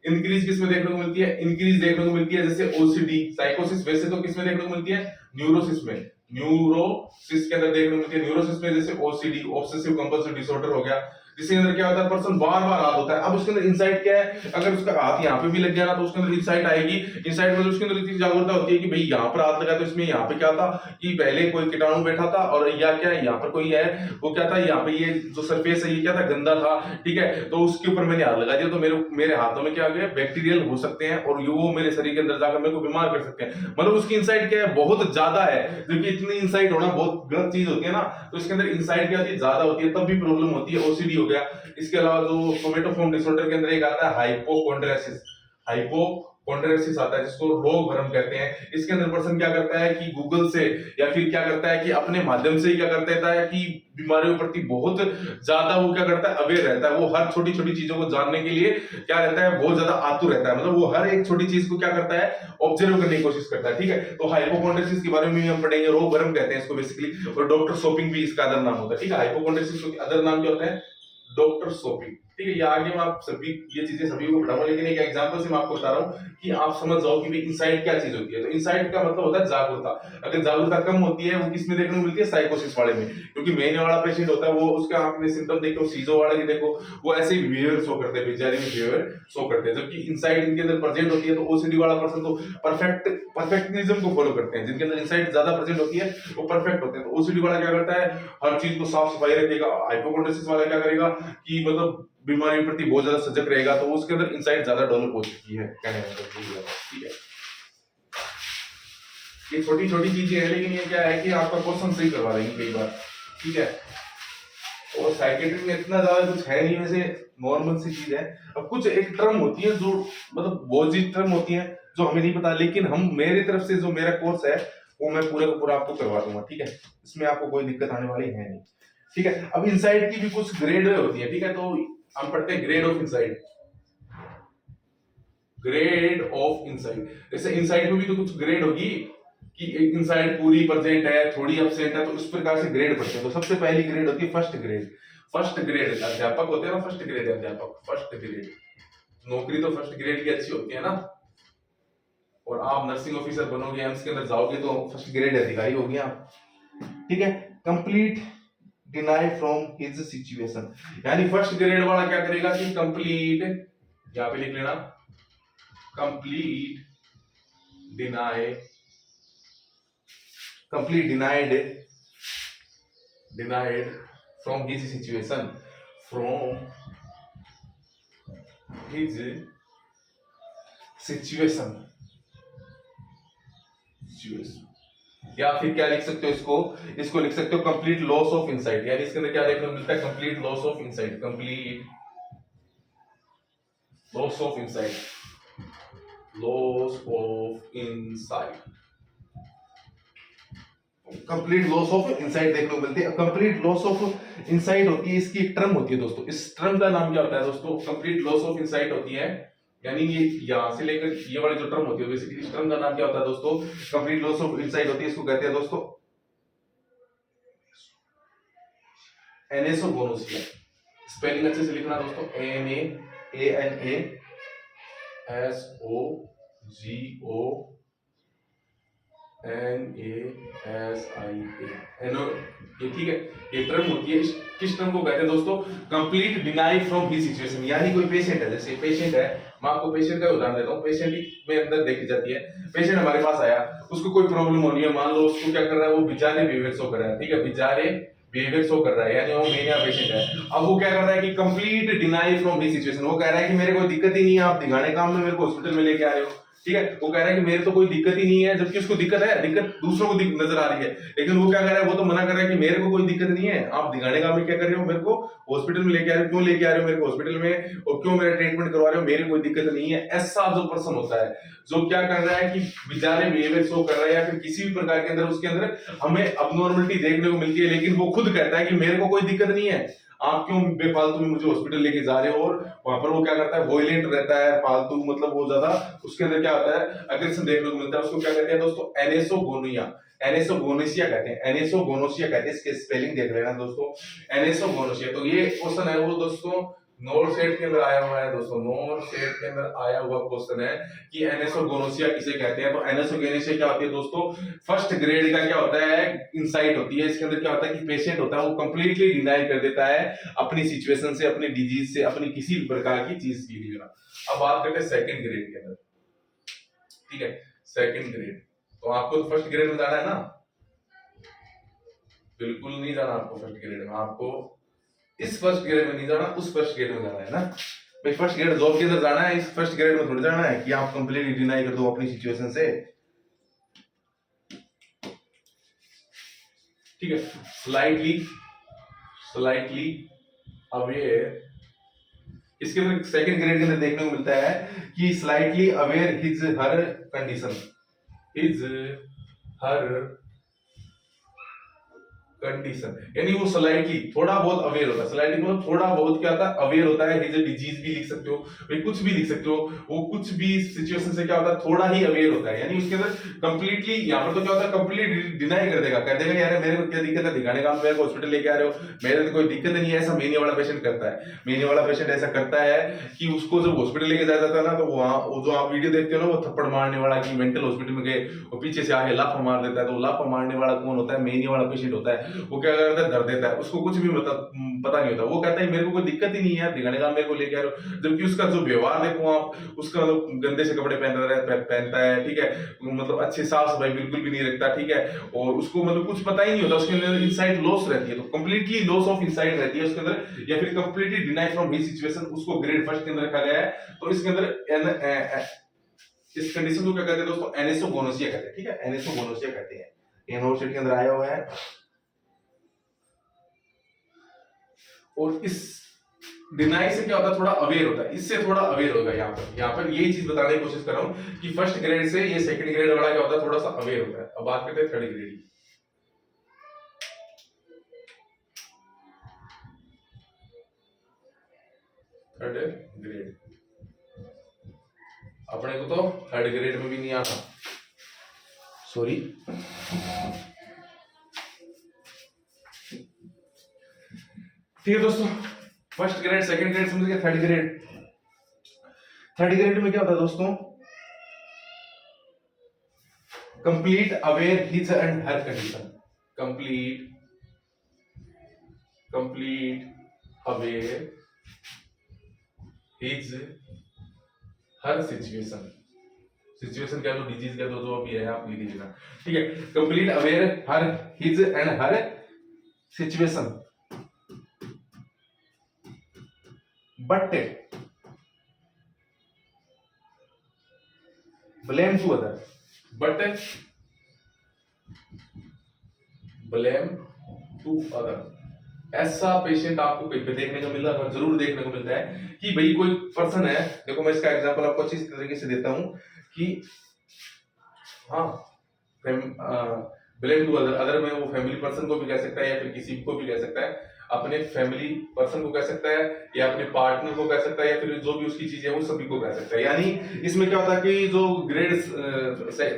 इंक्रीज किसमें देखने को मिलती है, इंक्रीज देखने को मिलती है जैसे ओसीडी। साइकोसिस वैसे तो किसमें देखने को मिलती है, न्यूरोसिस में, न्यूरोसिस के अंदर देखने को मिलती है, न्यूरोसिस में जैसे ओसीडी, ऑब्सेसिव कंपल्सिव डिसऑर्डर हो गया, जिसके अंदर क्या होता है, पर्सन बार बार हाथ होता है। अब उसके अंदर इंसाइट क्या है, अगर उसका हाथ यहाँ पे भी लग गया ना तो उसके अंदर इंसाइट आएगी। इंसाइट मतलब उसके अंदर इतनी जागरूकता होती है कि भाई यहाँ पर हाथ लगा तो इसमें यहाँ पे क्या था कि पहले कोई कीटाणु बैठा था, और या क्या है यहाँ पर कोई है, वो क्या था यहाँ पे, ये जो सरफेस है ये क्या था, गंदा था, ठीक है, तो उसके ऊपर मैंने हाथ लगा दिया तो मेरे हाथों में क्या आ गया, बैक्टीरियल हो सकते हैं, और वो मेरे शरीर के अंदर जाकर मेरे को बीमार कर सकते हैं। मतलब उसकी इंसाइट क्या है, बहुत ज्यादा है, क्योंकि इतनी इंसाइट होना बहुत गलत चीज होती है ना, तो इसके अंदर इंसाइट क्या होती है, ज्यादा होती है, तब भी प्रॉब्लम होती है, ओसीडी हो गया। इसके अलावा जो सोमेटोफॉर्म डिसऑर्डर के अंदर एक आता है हाइपोकोंड्रियासिस, हाइपोकोंड्रियासिस आता है जिसको रोग भ्रम कहते हैं। इसके अंदर पर्सन क्या करता है कि गूगल से या फिर क्या करता है कि अपने माध्यम से ही क्या कर देता है कि बीमारियों के प्रति बहुत ज्यादा वो क्या करता है, अवेयर रहता है, वो हर छोटी छोटी चीजों को जानने के लिए क्या रहता है, बहुत ज्यादा आतुर रहता है, मतलब वो हर एक छोटी चीज को क्या करता है, ऑब्जर्व करने की कोशिश करता है, ठीक है। तो हाइपोकोंड्रियासिस के बारे में हम पढ़ेंगे, रोग भ्रम कहते हैं इसको बेसिकली, और डॉक्टर शॉपिंग भी इसका अदर नाम होता है, ठीक है। हाइपोकोंड्रियासिस का अदर नाम क्या होता है, डॉक्टर शॉपिंग, ठीक है। ये आगे मैं आप सभी ये चीजें सभी को पढ़ाऊंगा, लेकिन एक एग्जांपल से मैं आपको बता रहा हूँ कि आप समझ जाओ कि भाई इनसाइट क्या चीज होती है। तो इनसाइट का मतलब होता है जागरूकता। अगर जागरूकता कम होती है वो किसमें देखने को मिलती है, साइकोसिस वाले में, क्योंकि मेनिया वाला पेशेंट होता है वो उसका आपने सिम्टम देखो, सीजो वाले की देखो, वो ऐसे ही बिहेवियर शो करते हैं, बेचारे बिहेवियर शो करते हैं, जबकि इनसाइट इनके अंदर प्रेजेंट होती है। तो ओसीडी वाला पर्सन तो परफेक्शनिज्म को फॉलो करते हैं, जिनके अंदर इनसाइट ज्यादा प्रेजेंट होती है वो परफेक्ट होते हैं। तो ओसीडी वाला क्या करता है, हर चीज को साफ सफाई रखेगा। हाइपोकोंड्रियासिस वाला क्या करेगा कि मतलब बीमारी के प्रति बहुत ज्यादा सजग रहेगा, तो उसके अंदर इंसाइट ज्यादा डेवलप हो चुकी है, कहने का मतलब, ठीक है। ये छोटी छोटी चीजें हैं, लेकिन ये क्या है कि आपका क्वेश्चन सही करवा देंगे कई बार, ठीक है। और साइकेट्री में इतना ज्यादा कुछ है नहीं, वैसे नॉर्मल सी चीज है। अब कुछ एक टर्म होती है जो मतलब बहुत सी टर्म होती है जो हमें नहीं पता, लेकिन हम मेरी तरफ से जो मेरा कोर्स है वो मैं पूरा का पूरा आपको करवा दूंगा, ठीक है। इसमें आपको कोई दिक्कत आने वाली है नहीं, ठीक है। अब इनसाइट की भी कुछ ग्रेड होती है, ठीक है। तो हम पढ़ते हैं grade of insight, grade of insight. जैसे इनसाइट में भी तो कुछ ग्रेड होगी कि एक इनसाइट पूरी प्रेजेंट है, थोड़ी एब्सेंट है, तो इस प्रकार से ग्रेड पढ़ते हैं। तो सबसे पहली ग्रेड होती है फर्स्ट ग्रेड। फर्स्ट ग्रेड अध्यापक होते हैं ना, फर्स्ट ग्रेड अध्यापक, फर्स्ट ग्रेड नौकरी तो फर्स्ट ग्रेड की अच्छी होती है ना। और आप नर्सिंग ऑफिसर बनोगे, एम्स के अंदर जाओगे तो फर्स्ट ग्रेड अधिकारी होगे आप, ठीक है। Complete deny from his situation, यानी फर्स्ट ग्रेड वाला क्या करेगा कि कंप्लीट, यहां पे लिख लेना, complete deny, complete denied from his situation, from his situation, या फिर क्या लिख सकते हो इसको लिख सकते हो कंप्लीट लॉस ऑफ इनसाइट, यानी इसके अंदर क्या देखने को मिलता है, complete loss of insight, complete loss of insight, loss of insight, complete loss of insight देखने को मिलती है। कंप्लीट लॉस ऑफ इनसाइट होती है, इसकी एक टर्म होती है दोस्तों, इस टर्म का नाम क्या होता है दोस्तों, कंप्लीट लॉस ऑफ इनसाइट होती है, यानी ये यहां से लेकर ये वाली जो टर्म होती है बेसिकली इस टर्म का नाम क्या होता है दोस्तों, कंप्लीट लॉस ऑफ इनसाइट होती है। इसको कहते हैं दोस्तों एनेसोगोनोसिया। स्पेलिंग अच्छे से लिखना दोस्तों, NANASOGONASIA, ये ठीक है। ये टर्म होती है, किस टर्म को कहते हैं दोस्तों, complete deny from his situation. यानी कोई पेशेंट है, जैसे पेशेंट है, मैं आपको पेशेंट का उदाहरण देता हूँ। पेशेंट में अंदर देखी जाती है, पेशेंट हमारे पास आया, उसको कोई प्रॉब्लम होनी है, मान लो उसको क्या कर रहा है, वो बिजारे बिहेवियर शो कर रहा है, ठीक है, बिजारे बिहेवियर शो कर रहा है, यानी वो मेनिया पेशेंट है। अब वो क्या कर रहा है कि complete deny from his situation, वो कह रहा है कि मेरे कोई दिक्कत ही नहीं है, आप दिखाने काम में मेरे को हॉस्पिटल में लेके आ रहे हो, ठीक है, वो कह रहा है कि मेरे तो कोई दिक्कत ही नहीं है, जबकि उसको दिक्कत है, दिक्कत दूसरों को नजर आ रही है, लेकिन वो क्या कर रहा है, वो तो मना कर रहा है कि मेरे को कोई दिक्कत नहीं है, आप दिखाने का में क्या कर रहे हो, मेरे को हॉस्पिटल में लेके आ रहे हो, क्यों लेके आ रहे हो मेरे को हॉस्पिटल में, और क्यों मेरा ट्रीटमेंट करवा रहे हो, मेरी कोई दिक्कत नहीं है। ऐसा जो पर्सन होता है जो क्या कर रहा है कि बेचारे बिहेवियर शो कर रहा है या फिर किसी भी प्रकार के अंदर उसके अंदर हमें अबनॉर्मलिटी देखने को मिलती है, लेकिन वो खुद कहता है कि मेरे को कोई दिक्कत नहीं है, आप क्यों बेफालतू में मुझे हॉस्पिटल लेके जा रहे हो, और वहां पर वो क्या करता है, वॉयलेंट रहता है, फालतू, मतलब वो ज्यादा उसके अंदर क्या होता है, अग्रेशन देखने को मिलता है। उसको क्या कहते हैं दोस्तों, एनेसोगोनिया, एनेसोगोनेसिया कहते हैं, एनेसोगोनोसिया कहते हैं, इसके स्पेलिंग देख लेना दोस्तों, एनेसोगोनोसिया। तो ये क्वेश्चन है वो दोस्तों नोट सेट के अंदर आया हुआ है दोस्तों, नोट सेट के अंदर आया हुआ क्वेश्चन है कि एनेसोगोनोसिया किसे कहते हैं। तो एनेसोगोनोसिया क्या होती है दोस्तों, फर्स्ट ग्रेड का क्या होता है, इंसाइट होती है, इसके अंदर क्या होता है कि पेशेंट होता है वो कंप्लीटली डिनाई कर देता है अपनी सिचुएशन से, अपनी डिजीज से, अपनी किसी भी प्रकार की चीज की लिए। अब बात करते हैं सेकंड ग्रेड के अंदर, ठीक है, सेकंड ग्रेड। तो आपको तो फर्स्ट ग्रेड में जाना है ना, बिल्कुल नहीं जाना आपको फर्स्ट ग्रेड में, आपको इस फर्स्ट ग्रेड में नहीं जाना, उस फर्स्ट ग्रेड में जाना है ना भाई। फर्स्ट ग्रेड जॉब के अंदर जाना है, इस फर्स्ट ग्रेड में थोड़ी जाना है कि आप कंप्लीटली डिनाई कर दो अपनी सिचुएशन से, ठीक है। स्लाइटली स्लाइटली अवेयर, इसके अंदर सेकंड ग्रेड के अंदर देखने को मिलता है कि slightly aware his her condition, his her condition, यानी वो स्लाइटली थोड़ा बहुत अवेयर होता है, स्लाइटली मतलब थोड़ा बहुत क्या होता है, अवेयर होता है। हिज डिजीज भी लिख सकते हो भाई, कुछ भी लिख सकते हो, वो कुछ भी सिचुएशन से क्या होता है, थोड़ा ही अवेयर होता है, यानी उसके अंदर कंप्लीटली, यहाँ पर तो क्या होता है, कंप्लीट डिनाई कर देगा, कह देगा यार मेरे को क्या दिक्कत है, दिखाने का मेरे को हॉस्पिटल लेके आ रहे हो, मेरे को कोई दिक्कत नहीं है। ऐसा मेनिया वाला पेशेंट करता है, मेनिया वाला पेशेंट ऐसा करता है कि उसको जब हॉस्पिटल लेके जाया जाता है ना, तो वहां वो जो आप वीडियो देखते हो ना, वो थप्पड़ मारने वाला कि मेंटल हॉस्पिटल में गए और पीछे से आके लाफा मार देता है, तो लाफा मारने वाला कौन होता है, मेनिया वाला पेशेंट होता है। वो क्या करता है, धर देता है, उसको कुछ भी पता नहीं होता, वो कहता है मेरे को कोई दिक्कत ही नहीं है, दिखाने का मेरे को लेके आ रहे हो, जबकि उसका जो व्यवहार देखो आप, उसका मतलब गंदे से कपड़े पहनता है, ठीक है, मतलब अच्छी साफ सफाई बिल्कुल भी नहीं रखता, ठीक है, और उसको मतलब कुछ पता ही नहीं होता, उसके अंदर इनसाइट लॉस रहती है, तो कंप्लीटली लॉस ऑफ इनसाइट रहती है उसके अंदर, या फिर completely deny from his situation, उसको ग्रेड फर्स्ट के अंदर रखा गया है। तो इसके अंदर इस कंडीशन को क्या कहते हैं दोस्तों, एनेसोगोनोसिया कहते हैं, ठीक है, एनेसोगोनोसिया कहते हैं, ये नोट शीट के अंदर आया हुआ है। और इस डिनाई से क्या होता है, थोड़ा अवेयर होता है, इससे थोड़ा अवेयर होगा। यहाँ पर यही चीज बताने की कोशिश कर रहा हूं कि फर्स्ट ग्रेड से ये सेकंड ग्रेड वाला क्या होता है, थोड़ा सा अवेयर होता है। अब बात करते हैं थर्ड ग्रेड की। थर्ड ग्रेड अपने को तो थर्ड ग्रेड में भी नहीं आता, सॉरी, ठीक है दोस्तों, फर्स्ट ग्रेड सेकंड ग्रेड समझ गए, थर्ड ग्रेड। थर्ड ग्रेड में क्या होता है दोस्तों, complete aware his and her condition, complete aware his her situation क्या, तो डिजीज क्या, तो जो अभी है आप लिख लीजिएगा, ठीक है, complete aware her his and her situation, but blame to other, ऐसा पेशेंट आपको कहीं पे देखने को मिला, जरूर देखने को मिलता है कि भाई कोई पर्सन है, देखो मैं इसका एग्जांपल आपको अच्छी तरीके से देता हूं कि हाँ, ब्लेम टू अदर में वो फैमिली पर्सन को भी कह सकता है या फिर किसी को भी कह सकता है, अपने फैमिली पर्सन को कह सकता है या अपने पार्टनर को कह सकता है या फिर जो भी उसकी चीजें वो सभी को कह सकता है। यानी इसमें क्या होता है कि जो ग्रेड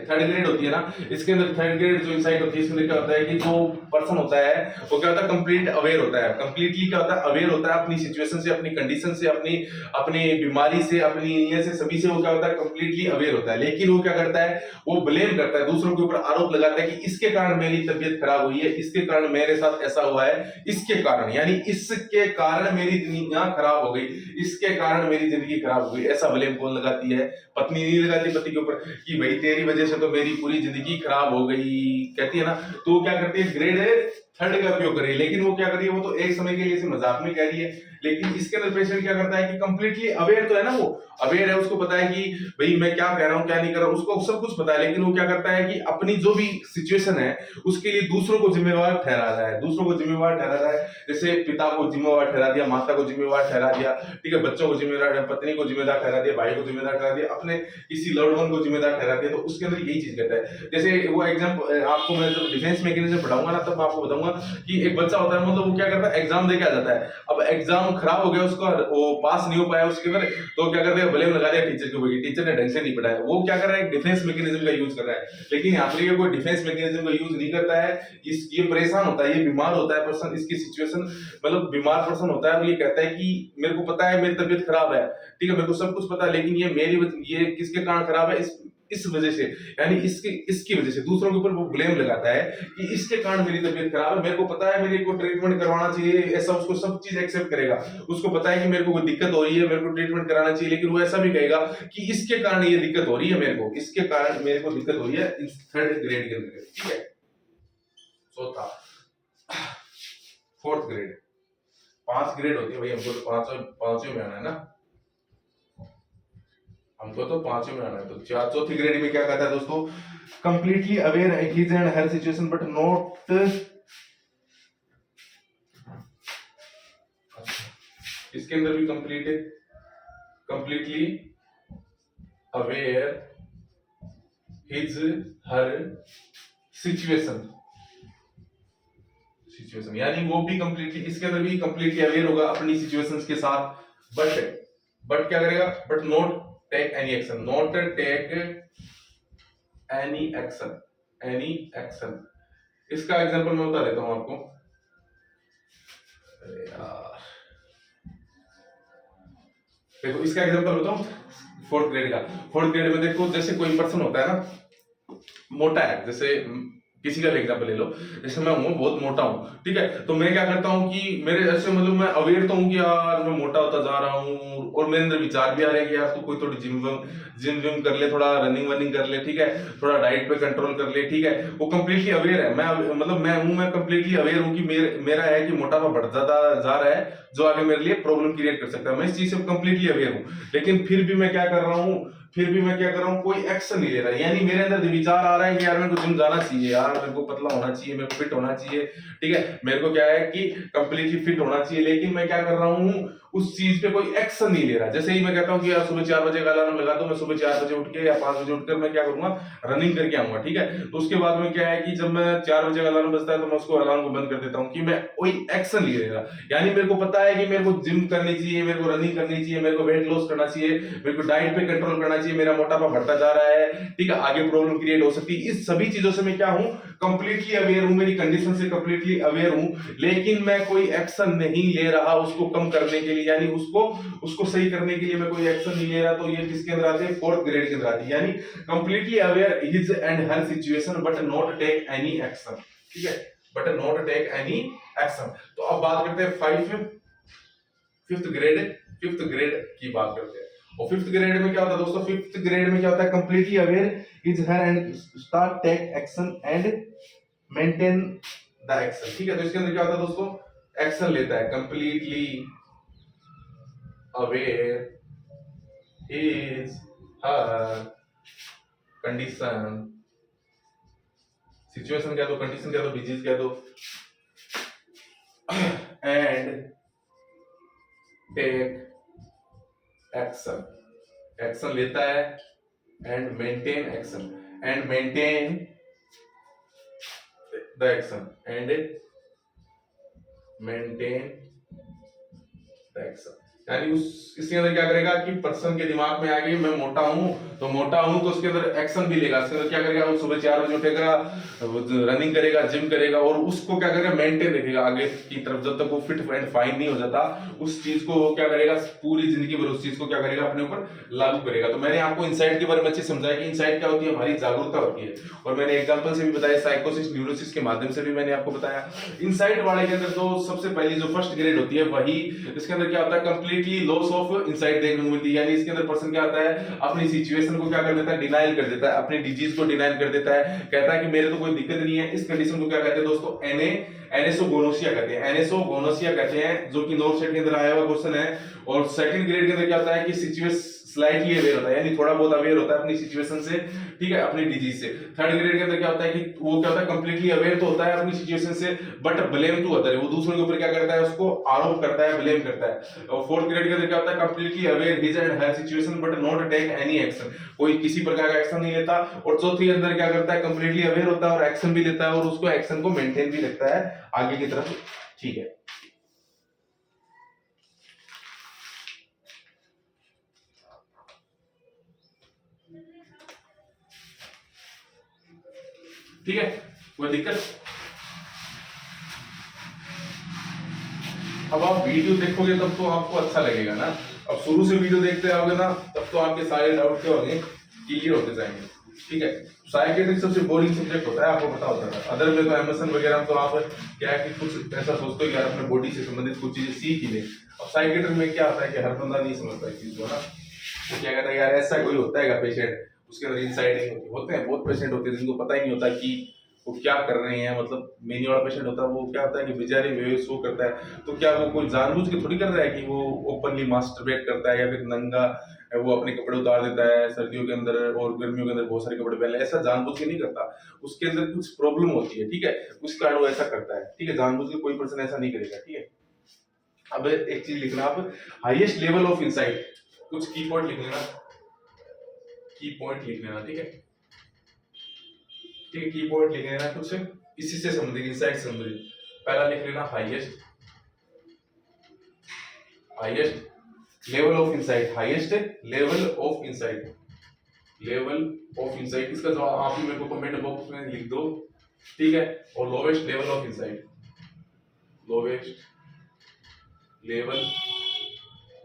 थर्ड ग्रेड होती है ना, इसके अंदर थर्ड ग्रेड जो इंसाइट होती है, इसके अंदर क्या होता है कि जो पर्सन होता है वो क्या होता है, कंप्लीट अवेयर होता है, कंप्लीटली क्या होता है, अवेयर होता है अपनी सिचुएशन से, अपनी कंडीशन से, अपनी बीमारी से, अपनी इल्नेस से, सभी से वो क्या होता है, कंप्लीटली अवेयर होता है। लेकिन वो क्या करता है, वो ब्लेम करता है, दूसरों के ऊपर आरोप लगाता है कि इसके कारण मेरी तबीयत खराब हुई है, इसके कारण मेरे साथ ऐसा हुआ है, इसके कारण, यानी इसके कारण मेरी दुनिया खराब हो गई, इसके कारण मेरी जिंदगी खराब हो गई। ऐसा ब्लेम कौन लगाती है, पत्नी नहीं लगाती पति के ऊपर कि भाई तेरी वजह से तो मेरी पूरी जिंदगी खराब हो गई, कहती है ना। तो क्या करती है, ग्रेड थर्ड का उपयोग कर रही है, लेकिन वो क्या कर रही है, वो तो एक समय के लिए इसे मजाक में कह रही है। लेकिन इसके अंदर पेशेंट क्या करता है कि कंप्लीटली अवेयर तो है ना, वो अवेयर है, उसको पता है कि भाई मैं क्या कह रहा हूँ क्या नहीं कर रहा हूँ, उसको सब कुछ पता है, लेकिन वो क्या करता है कि अपनी जो भी सिचुएशन है उसके लिए दूसरों को जिम्मेवार ठहरा रहा है, दूसरों को जिम्मेवार ठहरा रहा है। जैसे पिता को जिम्मेवार ठहरा दिया, माता को जिम्मेवार ठहरा दिया, ठीक है, बच्चों को जिम्मेदार, पत्नी को जिम्मेदार ठहरा दिया, भाई को जिम्मेदार ठहरा दिया, अपने किसी लव्ड वन को जिम्मेदार ठहरा दिया। तो उसके अंदर यही चीज करता है। जैसे वो एग्जाम्पल आपको मैं जब डिफेंस मैकेनिज्म पढ़ाऊंगा ना, तब आपको बताऊंगा कि एक बच्चा होता है, मतलब वो क्या करता है, एग्जाम दे के आ जाता है। अब एग्जाम खराब हो गया उसका, वो पास नहीं हो पाया उसके ऊपर, तो क्या करते हैं, ब्लेम लगा दिया टीचर के ऊपर, टीचर ने ढंग से नहीं पढ़ाया। वो क्या कर रहा है, डिफेंस मैकेनिज्म का यूज कर रहा है। लेकिन यहाँ पर कोई डिफेंस मैकेनिज्म का यूज नहीं करता है। ये परेशान होता है, ये बीमार होता है पर्सन, इसकी सिचुएशन मतलब बीमार पर्सन होता है, और ये कहता है कि मेरे को पता है मेरी तबीयत खराब है, ठीक है, मेरे को सब कुछ पता है, लेकिन ये किसके कारण खराब है, इस वजह से, यानी इसकी वजह से दूसरों के ऊपर वो ब्लेम लगाता है कि इसके कारण मेरी तबीयत खराब है, मेरे को पता है मेरे को ट्रीटमेंट करवाना चाहिए, ऐसा उसको सब चीज एक्सेप्ट करेगा। उसको पता है कि मेरे को कोई दिक्कत हो रही है, मेरे को ट्रीटमेंट कराना चाहिए, लेकिन वो ऐसा भी कहेगा कि इसके कारण ये दिक्कत हो रही है, मेरे को इसके कारण मेरे को दिक्कत हो रही है, इस थर्ड ग्रेड के अंदर, ठीक है। चौथा, फोर्थ ग्रेड, 5 ग्रेड होती है भाई, हमको तो पांचवें में आना है ना, हमको तो 5वें में आना है। तो चौथी ग्रेड में क्या कहता है दोस्तों, completely aware his and her situation but not, इसके अंदर भी कंप्लीट है, completely aware his her situation, यानी वो भी कंप्लीटली, इसके अंदर भी कंप्लीटली अवेयर होगा अपनी सिचुएशंस के साथ, बट क्या करेगा, but not take any action, not take any action. इसका एग्जांपल मैं बता देता हूं आपको। अरे यार देखो, इसका एग्जांपल बताऊं, फोर्थ ग्रेड का। फोर्थ ग्रेड में देखो, जैसे कोई पर्सन होता है ना, मोटा है, जैसे किसी का भी एग्जांपल ले लो, जैसे मैं हूँ बहुत मोटा हूँ, ठीक है, तो मैं क्या करता हूँ कि मेरे ऐसे मतलब मैं अवेयर तो हूँ कि यार मैं मोटा होता जा रहा हूँ, और मेरे अंदर विचार भी आ रहे हैं कि यार तू कोई थोड़ी जिम कर ले, थोड़ा रनिंग वनिंग कर ले, ठीक है, थोड़ा डाइट पे कंट्रोल कर ले, ठीक है। वो कंप्लीटली अवेयर है, मैं कंप्लीटली अवेयर हूँ कि मेरा है कि मोटापा बढ़ता जा रहा है, जो आगे मेरे लिए प्रॉब्लम क्रिएट कर सकता है, मैं इस चीज से कंप्लीटली अवेयर हूँ। लेकिन फिर भी मैं क्या कर रहा हूँ, कोई एक्शन नहीं ले रहा। यानी मेरे अंदर विचार आ रहा है कि यार मेरे को जिम जाना चाहिए, यार मेरे को पतला होना चाहिए, मेरे को फिट होना चाहिए, ठीक है, मेरे को क्या है कि कंप्लीटली फिट होना चाहिए, लेकिन मैं क्या कर रहा हूँ, उस चीज पे कोई एक्शन नहीं ले रहा। जैसे ही मैं कहता हूँ कि यार सुबह 4 बजे का अलार्म लगा दो, मैं सुबह 4 बजे उठ के या 5 बजे उठकर मैं क्या करूंगा, रनिंग करके आऊंगा, ठीक है। तो उसके बाद में क्या है कि जब मैं 4 बजे का अलार्म बजता है तो मैं उसको अलार्म को बंद कर देता हूँ, कि मैं कोई एक्शन नहीं ले रहा। यानी मेरे को पता है कि मेरे को जिम करनी चाहिए, मेरे को रनिंग करनी चाहिए, मेरे को वेट लॉस करना चाहिए, मेरे को डाइट पे कंट्रोल करना चाहिए, मेरा मोटापा बढ़ता जा रहा है, ठीक है, आगे प्रॉब्लम क्रिएट हो सकती है। इस सभी चीजों से मैं क्या हूं, कंप्लीटली अवेयर हूं, मेरी कंडीशन से कंप्लीटली अवेयर हूं, लेकिन मैं कोई एक्शन नहीं ले रहा उसको कम करने के लिए, यानी उसको सही करने के लिए मैं कोई एक्शन नहीं ले रहा। तो ये किसके अंदर आते हैं, फोर्थ ग्रेड के अंदर आती है, यानी completely aware his and her situation but not take any action, ठीक है, but not take any action. तो अब बात करते हैं फिफ्थ ग्रेड की बात करते हैं। और फिफ्थ ग्रेड में क्या होता है दोस्तों, फिफ्थ ग्रेड में क्या होता है, completely aware is her and start take action and maintain the action, ठीक है। तो इसके अंदर क्या होता है दोस्तों, एक्शन लेता है, completely aware is her condition, situation कह दो, कंडीशन कह दो, डिजीज कह दो, एंड टेक एक्शन लेता है, and maintain action, and maintain the action, and maintain the action. यानी इसके अंदर क्या करेगा कि पर्सन के दिमाग में आ गई मैं मोटा हूं तो उसके अंदर एक्शन भी लेगा। इसके अंदर क्या करेगा, वो सुबह 4 बजे उठेगा, रनिंग करेगा, जिम करेगा, और उसको क्या करेगा, मेंटेन रखेगा आगे की तरफ, जब तक वो फिट एंड फाइन नहीं हो जाता उस चीज को वो क्या करेगा, पूरी जिंदगी भर उस चीज को क्या करेगा, अपने ऊपर लागू करेगा। तो मैंने आपको इनसाइट के बारे में अच्छे समझाया कि इनसाइट क्या होती है, हमारी जागरूकता होती है, और मैंने एग्जांपल से भी बताया, साइकोसिस न्यूरोसिस के माध्यम से भी मैंने आपको बताया। इनसाइट वाले के अंदर जो सबसे पहली जो फर्स्ट ग्रेड होती है वही, इसके अंदर क्या होता है, complete completely loss of insight देखने को मिलती है। यानी इसके अंदर पर्सन क्या आता है, अपनी सिचुएशन को क्या कर देता है, डिनाइल कर देता है, अपनी डिजीज को डिनाइल कर देता है, कहता है कि मेरे तो कोई दिक्कत नहीं है। इस कंडीशन को क्या कहते हैं दोस्तों, एनेसोगोनोसिया कहते हैं। एनेसोगोनोसिया कहते हैं, जो कि नॉर्थ साइड के अंदर आया हुआ क्वेश्चन है। और सेकंड ग्रेड के अंदर क्या होता है कि सिचुएशन स्लाइटली अवेयर होता है, यानी थोड़ा बहुत अवेयर होता है अपनी सिचुएशन से, ठीक है, अपनी डिजीज से। थर्ड ग्रेड के अंदर क्या होता है कि वो क्या होता है, कंप्लीटली अवेयर तो होता है अपनी सिचुएशन से, बट ब्लेम टू अदर, वो दूसरों के ऊपर क्या करता है, उसको आरोप करता है, ब्लेम करता है। और फोर्थ ग्रेड के अंदर क्या होता है, completely aware his and her situation but not take any action, कोई किसी प्रकार का एक्शन नहीं लेता। और चौथी के अंदर क्या करता है, कंप्लीटली अवेयर होता है और एक्शन भी लेता है, और उसको एक्शन को मेंटेन भी रखता है आगे की तरफ, ठीक है। ठीक है, कोई दिक्कत? अब आप वीडियो देखोगे तब तो आपको अच्छा लगेगा ना। अब शुरू से वीडियो देखते रहोगे ना, तब तो आपके सारे डाउट क्या होंगे, क्लियर होते जाएंगे, ठीक है। साइकियाट्रिक सबसे बोरिंग सब्जेक्ट होता है, आपको पता होता है। अदर में तो एमएसएन वगैरह तो आप क्या है कि कुछ ऐसा सोचते हो कि यार अपने बॉडी से संबंधित कुछ चीजें सीख ही ले। अब साइकियाट्रिक में क्या होता है कि हर बंदा नहीं समझता इस चीज को ना, तो क्या कहता है यार ऐसा कोई होता है पेशेंट, उसके अंदर इनसाइड होते हैं, बहुत पेशेंट होते हैं जिनको पता ही नहीं होता कि वो क्या कर रहे हैं। मतलब मेनी वाला पेशेंट होता है, वो क्या होता है कि बेचारे बेहोश वो करता है, तो क्या वो कोई जानबूझ के थोड़ी कर रहा है कि वो ओपनली मास्टरबेट करता है या फिर नंगा वो अपने कपड़े उतार देता है सर्दियों के अंदर और गर्मियों के अंदर बहुत सारे कपड़े पहन ले, ऐसा जानबूझ के नहीं करता। उसके अंदर कुछ प्रॉब्लम होती है, ठीक है, उस कारण वो ऐसा करता है, ठीक है। जानबूझ के कोई पर्सन ऐसा नहीं करेगा, ठीक है। अब एक चीज लिखना आप, हाईएस्ट लेवल ऑफ इनसाइट, कुछ की पॉइंट लिख लेना, की पॉइंट लिख लेना, ठीक है, ठीक है, की पॉइंट लिख लेना कुछ इसी से संबंधित, इनसाइट से संबंधित। पहला लिख लेना highest, highest level of insight, highest level of insight, level of insight, इसका जवाब आप ही मेरे को कमेंट बॉक्स में लिख दो, ठीक है। और lowest level of insight, lowest level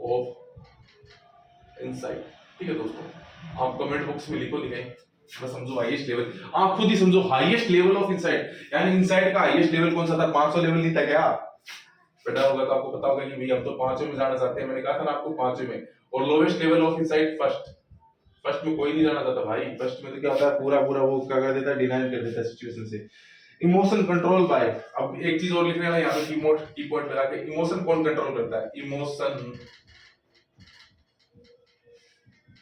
of insight, ठीक है दोस्तों, आप कमेंट बॉक्स में लिखो, लिखें, मैं समझो हाईएस्ट लेवल, आप खुद ही समझो हाईएस्ट लेवल ऑफ इनसाइट, यानी इनसाइट का हाईएस्ट लेवल कौन सा था, 500 लेवल नहीं था क्या? बेटा होगा तो आपको पता होगा कि भाई हम तो 5वें में जाना चाहते हैं, मैंने कहा था ना आपको 5वें में। और lowest level of insight first, first में कोई नहीं जाना चाहता भाई, फर्स्ट में तो क्या होता है पूरा पूरा वो क्या कर देता है, डिनाइल कर देता है सिचुएशन से। इमोशन कंट्रोल बाय, अब एक चीज और लिखने वाला यहाँ पे की पॉइंट लगा के, इमोशन कौन कंट्रोल करता है, इमोशन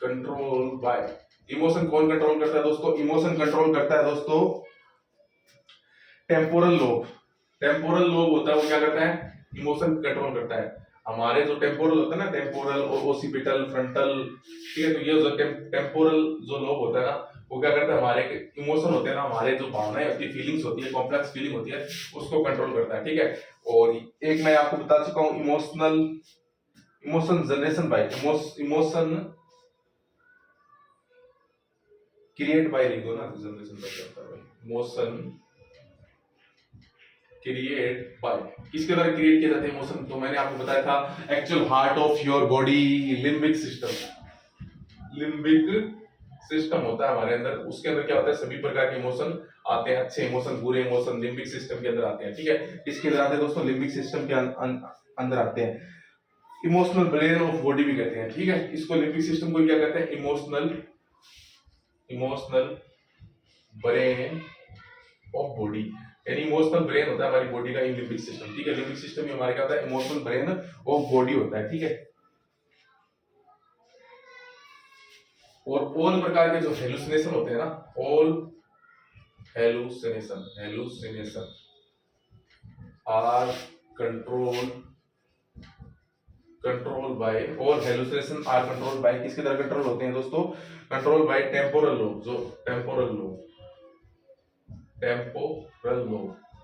कंट्रोल बाय, इमोशन कौन कंट्रोल करता है दोस्तों, इमोशन कंट्रोल करता है दोस्तों टेम्पोरल लोब। टेम्पोरल लोब होता है वो क्या करता है, इमोशन कंट्रोल करता है। हमारे जो टेम्पोरल होता है ना, टेम्पोरल और ओसिपिटल फ्रंटल, ठीक है, तो ये जो टेम्पोरल जो लोब होता है ना, वो क्या करता है, हमारे इमोशन होते हैं ना, हमारे जो भावनाएं होती है, फीलिंग्स होती है, कॉम्प्लेक्स फीलिंग होती है, उसको कंट्रोल करता है, ठीक है। और एक मैं आपको बता चुका हूं, emotion generation by, emotion create bye लिख दो ना, जनरेशन बाय क्या होता है भाई, इमोशन क्रिएट बाय, किसके द्वारा क्रिएट किया जाता है इमोशन, तो मैंने आपको बताया था actual heart of your body, limbic system, limbic system होता है हमारे अंदर, उसके अंदर क्या होता है, सभी प्रकार के इमोशन आते हैं, अच्छे इमोशन, बुरे इमोशन लिम्बिक सिस्टम के अंदर आते हैं, ठीक है। किसके अंदर आते हैं दोस्तों, लिम्बिक सिस्टम के अंदर आते हैं। इमोशनल ब्रेन ऑफ बॉडी भी कहते हैं, ठीक है, इसको लिम्बिक सिस्टम को क्या कहते हैं, इमोशनल ब्रेन ऑफ बॉडी, यानी इमोशनल ब्रेन होता है हमारी बॉडी का लिम्बिक सिस्टम, ठीक है। लिम्बिक सिस्टम में हमारे क्या होता है, इमोशनल ब्रेन ऑफ बॉडी होता है, ठीक है। और ऑल प्रकार के जो हेलुसिनेशन होते हैं ना, all hallucination are control by, all hallucination are control by, किसके द्वारा कंट्रोल होते हैं दोस्तों, कंट्रोल बाय टेम्पोरल लोब, जो टेम्पोरल लोब,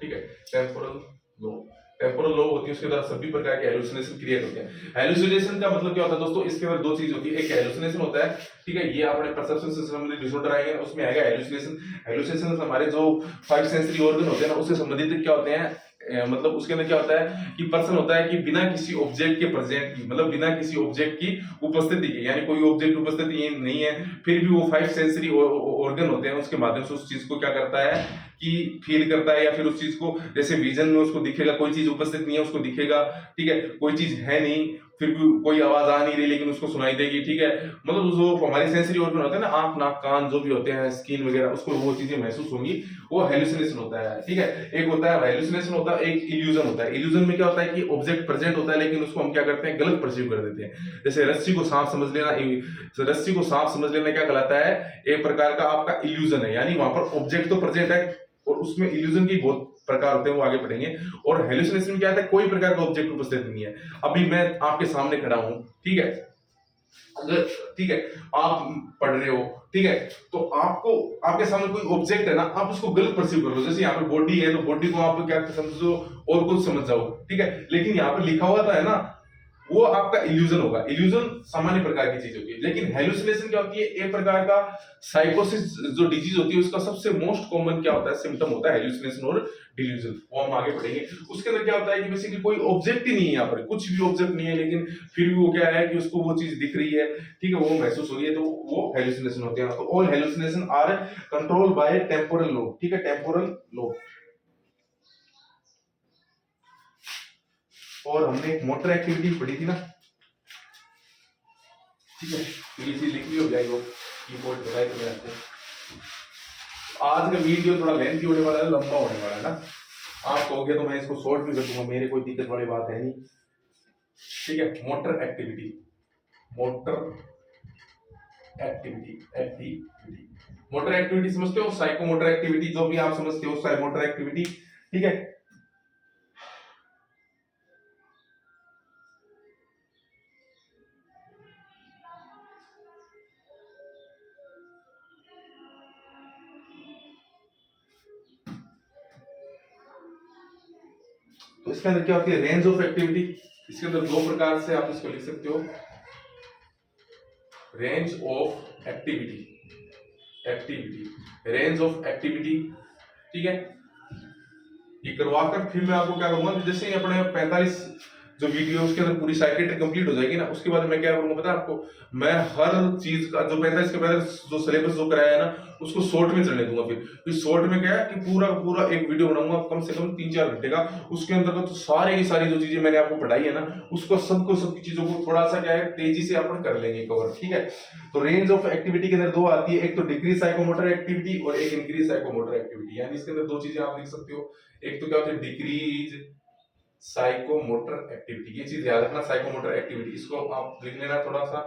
ठीक है, टेम्पोरल लोब होती है, उसके द्वारा सभी प्रकार के हेलुसिनेशन क्रिएट होते हैं। हेलुसिनेशन का मतलब क्या होता है दोस्तों, इसके अंदर दो चीज होती है, एक हेलुसिनेशन होता है, ठीक है, ये अपने परसेप्शन से संबंधित डिसऑर्डर आएंगे, उसमें आएगा हेलुसिनेशन। हेलुसिनेशन हमारे जो 5 सेंसरी ऑर्गन होते हैं ना, उससे संबंधित क्या होते हैं, मतलब उसके अंदर क्या होता है कि पर्सन होता है कि बिना किसी ऑब्जेक्ट के प्रेजेंट की, मतलब बिना किसी ऑब्जेक्ट की उपस्थिति के, यानी कोई ऑब्जेक्ट उपस्थिति नहीं है, फिर भी वो 5 सेंसरी ऑर्गन होते हैं, उसके माध्यम से उस चीज को क्या करता है कि फील करता है, या फिर उस चीज को, जैसे विजन में उसको दिखेगा, कोई चीज उपस्थित नहीं है उसको दिखेगा, ठीक है, कोई चीज है नहीं, फिर भी कोई आवाज आ नहीं रही लेकिन उसको सुनाई देगी, ठीक है। मतलब जो हमारे सेंसरी ऑर्गन होते हैं ना, आंख नाक कान जो भी होते हैं, स्किन वगैरह, उसको वो चीजें महसूस होंगी, वो हेलुसिनेशन होता है, ठीक है। एक होता है हेलुसिनेशन होता है, एक इल्यूजन होता है। इल्यूजन में क्या होता है कि ऑब्जेक्ट प्रेजेंट होता है लेकिन उसको हम क्या करते हैं, गलत परसीव कर देते हैं। जैसे रस्सी को सांप समझ लेना, रस्सी को सांप समझ लेना क्या कहलाता है, एक प्रकार का आपका इल्यूजन है, यानी वहां पर ऑब्जेक्ट तो प्रेजेंट है और उसमें इल्यूजन की बहुत प्रकार होते हैं, वो आगे पढ़ेंगे। और हेलुसिनेशन में क्या होता है, कोई प्रकार का ऑब्जेक्ट उपस्थित नहीं है। अभी मैं आपके सामने खड़ा हूं, ठीक है, अगर ठीक है आप पढ़ रहे हो, ठीक है, तो आपको आपके सामने कोई ऑब्जेक्ट है ना, आप उसको गलत परसीव कर लो। जैसे यहाँ पे बॉडी है तो बॉडी को आप क्या समझो और कुछ समझ जाओ, ठीक है, लेकिन यहाँ पे लिखा हुआ था है ना, वो आपका इल्यूजन होगा। इल्यूजन सामान्य प्रकार की चीज होती है, लेकिन हेलुसिनेशन क्या होती है, एक प्रकार का साइकोसिस जो डिजीज होती है उसका सबसे मोस्ट कॉमन क्या होता है, सिम्टम होता है हेलुसिनेशन और डिल्यूजन। वो हम आगे पढ़ेंगे। उसके अंदर क्या होता है कि बेसिकली कोई ऑब्जेक्ट ही नहीं है, यहाँ पर कुछ भी ऑब्जेक्ट नहीं है, लेकिन फिर भी वो क्या है कि उसको वो चीज दिख रही है, ठीक है, वो महसूस हो रही है, तो वो हेलुसिनेशन होते हैं। तो all hallucination are control by temporal lobe, ठीक है, टेम्पोरल लोब। और हमने एक मोटर एक्टिविटी पढ़ी थी ना, ठीक है, तो ये चीज लिखी हो जाएगी, कीबोर्ड बताए तो मैं आपको। आज का वीडियो थोड़ा लेंथी होने वाला है, लंबा होने वाला है ना, आप कहोगे तो मैं इसको शॉर्ट भी कर दूंगा, मेरे कोई दिक्कत वाली बात है नहीं, ठीक है। Motor activity, motor activity, motor activity समझते हो, साइकोमोटर एक्टिविटी जो भी आप समझते हो, साइकोमोटर एक्टिविटी, ठीक है। तो इसके अंदर क्या होती है, रेंज ऑफ एक्टिविटी। इसके अंदर दो प्रकार से आप इसको लिख सकते हो, range of activity, range of activity, ठीक है। ये करवाकर फिर मैं आपको क्या करूंगा, जैसे ही अपने 45 जो वीडियो उसके अंदर पूरी साइकिट्री कंप्लीट हो जाएगी ना, उसके बाद मैं क्या करूंगा पता है आपको, मैं हर चीज का जो 45 के पहले जो सिलेबस जो कराया है ना, उसको शॉर्ट में चलने दूंगा। फिर शॉर्ट में क्या है कि पूरा पूरा एक वीडियो बनाऊंगा कम से कम 3-4 घंटे का। उसके अंदर तो सारी की सारी जो चीजें मैंने आपको पढ़ाई है ना, उसको सबकी चीजों को थोड़ा सा क्या है तेजी से अपन कर लेंगे कवर, ठीक है। तो रेंज ऑफ एक्टिविटी के अंदर दो आती है, एक तो डिक्रीज साइकोमोटर एक्टिविटी और एक इंक्रीज साइकोमोटर एक्टिविटी। यानी इसके अंदर दो चीजें आप लिख सकते हो, एक तो क्या होती है डिक्रीज साइकोमोटर एक्टिविटी, ये चीज याद रखना, साइकोमोटर एक्टिविटी इसको आप लिख लेना थोड़ा सा,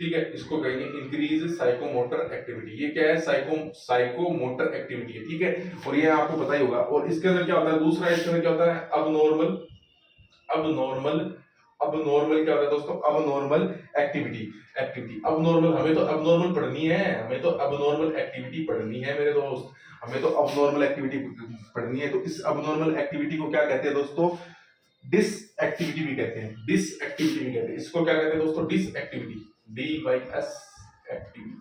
ठीक है। इसको कहेंगे इंक्रीज साइकोमोटर एक्टिविटी। ये क्या है, साइकोमोटर एक्टिविटी है, ठीक है, और ये आपको पता ही होगा। और इसके अंदर क्या होता है, दूसरा इसके अंदर क्या होता है, अबनॉर्मल क्या होता है दोस्तों, अबनॉर्मल एक्टिविटी। अबनॉर्मल, हमें तो अबनॉर्मल पढ़नी है, हमें तो अबनॉर्मल एक्टिविटी पढ़नी है मेरे दोस्त, हमें तो अबनॉर्मल एक्टिविटी पढ़नी है। तो इस अबनॉर्मल एक्टिविटी को क्या कहते हैं दोस्तों, डिस एक्टिविटी भी कहते हैं, डिस एक्टिविटी भी कहते हैं। इसको क्या कहते हैं दोस्तों, डिस एक्टिविटी, DYS एक्टिविटी,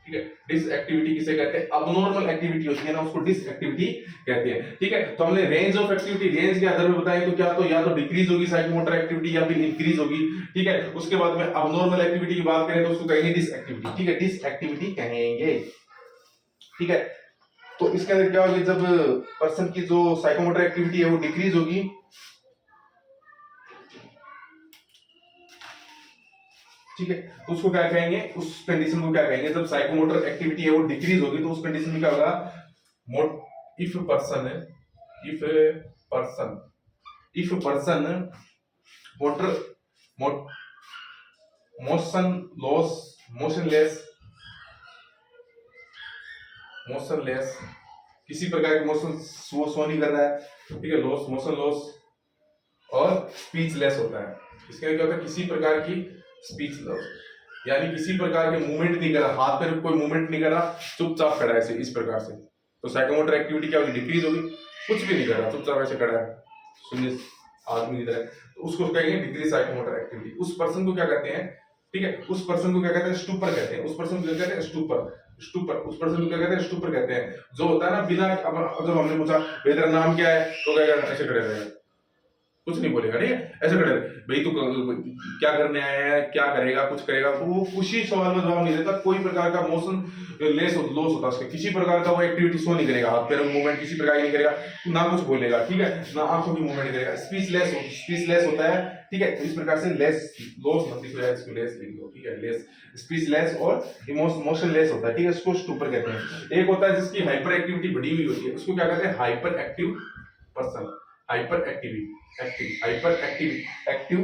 ठीक है। डिस एक्टिविटी किसे कहते हैं, अबनॉर्मल एक्टिविटी होती है ना, उसको डिस एक्टिविटी कहते हैं, ठीक है। तो हमने रेंज ऑफ एक्टिविटी रेंज के आधार पर बताया, तो क्या तो या तो डिक्रीज होगी साइकोमोटर एक्टिविटी या फिर इंक्रीज होगी, ठीक है। उसके बाद में अबनॉर्मल एक्टिविटी की बात करें तो उसको कहेंगे डिस एक्टिविटी, ठीक है, डिस एक्टिविटी कहेंगे, ठीक है। तो इसके अंदर क्या होगी, जब पर्सन की जो साइकोमोटर एक्टिविटी है वो डिक्रीज होगी, ठीक है, तो उसको क्या कहेंगे, उस कंडीशन को क्या कहेंगे, जब साइकोमोटर एक्टिविटी है वो डिक्रीज होगी, तो उस कंडीशन में क्या होगा, इफ पर्सन मोशनलेस, किसी प्रकार के मोशन वो सो नहीं कर रहा है, ठीक है, मोशन लॉस और स्पीचलेस होता है। इसके क्या होता है, किसी प्रकार की स्पीच लॉस, यानी किसी प्रकार के मूवमेंट नहीं कर रहा, हाथ पैर कोई मूवमेंट नहीं कर रहा, चुपचाप खड़ा है ऐसे, इस प्रकार से। तो साइकोमोटर एक्टिविटी क्या होगी, डिक्रीज होगी, कुछ भी नहीं कर रहा, चुपचाप ऐसे खड़ा है शून्य आदमी की तरह, तो उसको कहेंगे डिक्रीज साइकोमोटर एक्टिविटी। उस पर्सन को क्या कहते हैं, ठीक है, उस पर्सन को क्या कहते हैं, स्टूपर कहते हैं, उस पर्सन को क्या कहते हैं, स्टूपर, उस पर्सन को क्या कहते हैं, स्टूपर कहते हैं। जो होता है ना बिना, अब जब हमने पूछा भाई तेरा नाम क्या है, तो क्या कहता है, ऐसे खड़े रहेगा, कुछ नहीं बोलेगा, ठीक है, ऐसे खड़े रहे, भाई तू क्या करने आया है, क्या करेगा, कुछ करेगा, तो वो उसी सवाल में जवाब नहीं देता। कोई प्रकार का मोशन लॉस होता है उसके, किसी प्रकार का वो एक्टिविटी शो नहीं करेगा, हाथ पैर मूवमेंट किसी प्रकार की नहीं करेगा, ना कुछ बोलेगा, ठीक है, ना आंखों की मूवमेंट करेगा, स्पीचलेस होता है, ठीक है। तो इस प्रकार से लेस लॉस मत लिखो यार, इसको लेस लिख दो, ठीक है। लेस स्पीच लेस और मोशन लेस होता है, ठीक है, इसको स्टूपर कहते हैं। एक होता है जिसकी हाइपर एक्टिविटी बढ़ी हुई होती है, उसको क्या कहते हैं, hyper active person. Hyper activity active hyper active active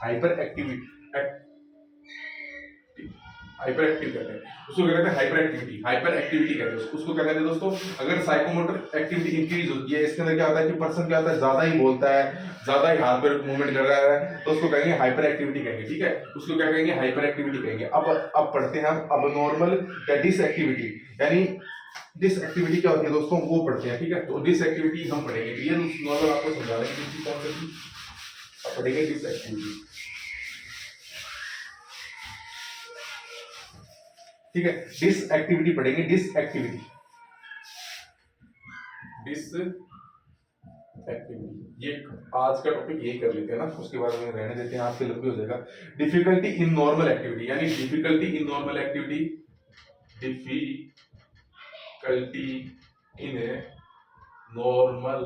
hyper activity hyper active कहते हैं उसको, क्या कहते हैं, हाइपर एक्टिविटी। हाइपर एक्टिविटी कहते हैं उसको, क्या कहते हैं दोस्तों, अगर साइकोमोटर एक्टिविटी इंक्रीज होती है, इसके अंदर क्या होता है कि पर्सन क्या होता है, ज्यादा ही बोलता है, ज्यादा ही हाथ पैर मूवमेंट कर रहा है, तो उसको कहेंगे हाइपर एक्टिविटी कहेंगे, ठीक है। उसको क्या कहेंगे, हाइपर एक्टिविटी कहेंगे। अब पढ़ते हैं हम अब नॉर्मल या डिस एक्टिविटी, यानी डिस एक्टिविटी क्या होती है दोस्तों, वो पढ़ते हैं, ठीक है। तो डिस एक्टिविटी हम पढ़ेंगे, क्लियर। नॉर्मल आपको समझा रहे हैं कौन सी, अब पढ़ेंगे डिस एक्टिविटी, ठीक है। डिस एक्टिविटी पढ़ेंगे, डिस एक्टिविटी, डिस एक्टिविटी। ये आज का टॉपिक यही कर लेते हैं ना, उसके बाद में रहने देते हैं, आपके लंबी हो जाएगा। डिफिकल्टी इन नॉर्मल एक्टिविटी, यानी difficulty in normal activity, difficulty in normal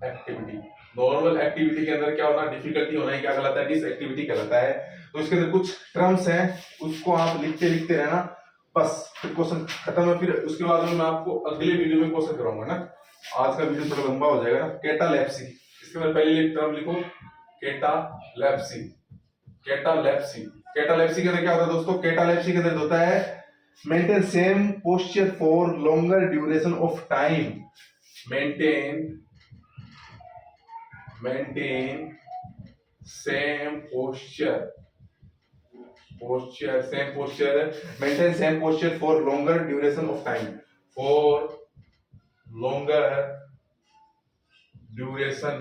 activity. Normal activity के अंदर क्या होना, डिफिकल्टी होना है, क्या कहलाता है, डिस एक्टिविटी कहलाता है। तो इसके अंदर कुछ टर्म्स हैं, उसको आप लिखते लिखते रहना, बस फिर क्वेश्चन खत्म है। फिर उसके बाद में मैं आपको अगले वीडियो में क्वेश्चन कराऊंगा ना, आज का वीडियो थोड़ा लंबा हो जाएगा ना। कैटालेप्सी, इसके अंदर पहले टर्म लिखो, कैटालेप्सी। कैटालेप्सी, कैटालेप्सी के अंदर क्या होता है दोस्तों, कैटालेप्सी के अंदर होता है maintain same posture for longer duration of time. maintain same posture maintain same posture for longer duration of time, for longer duration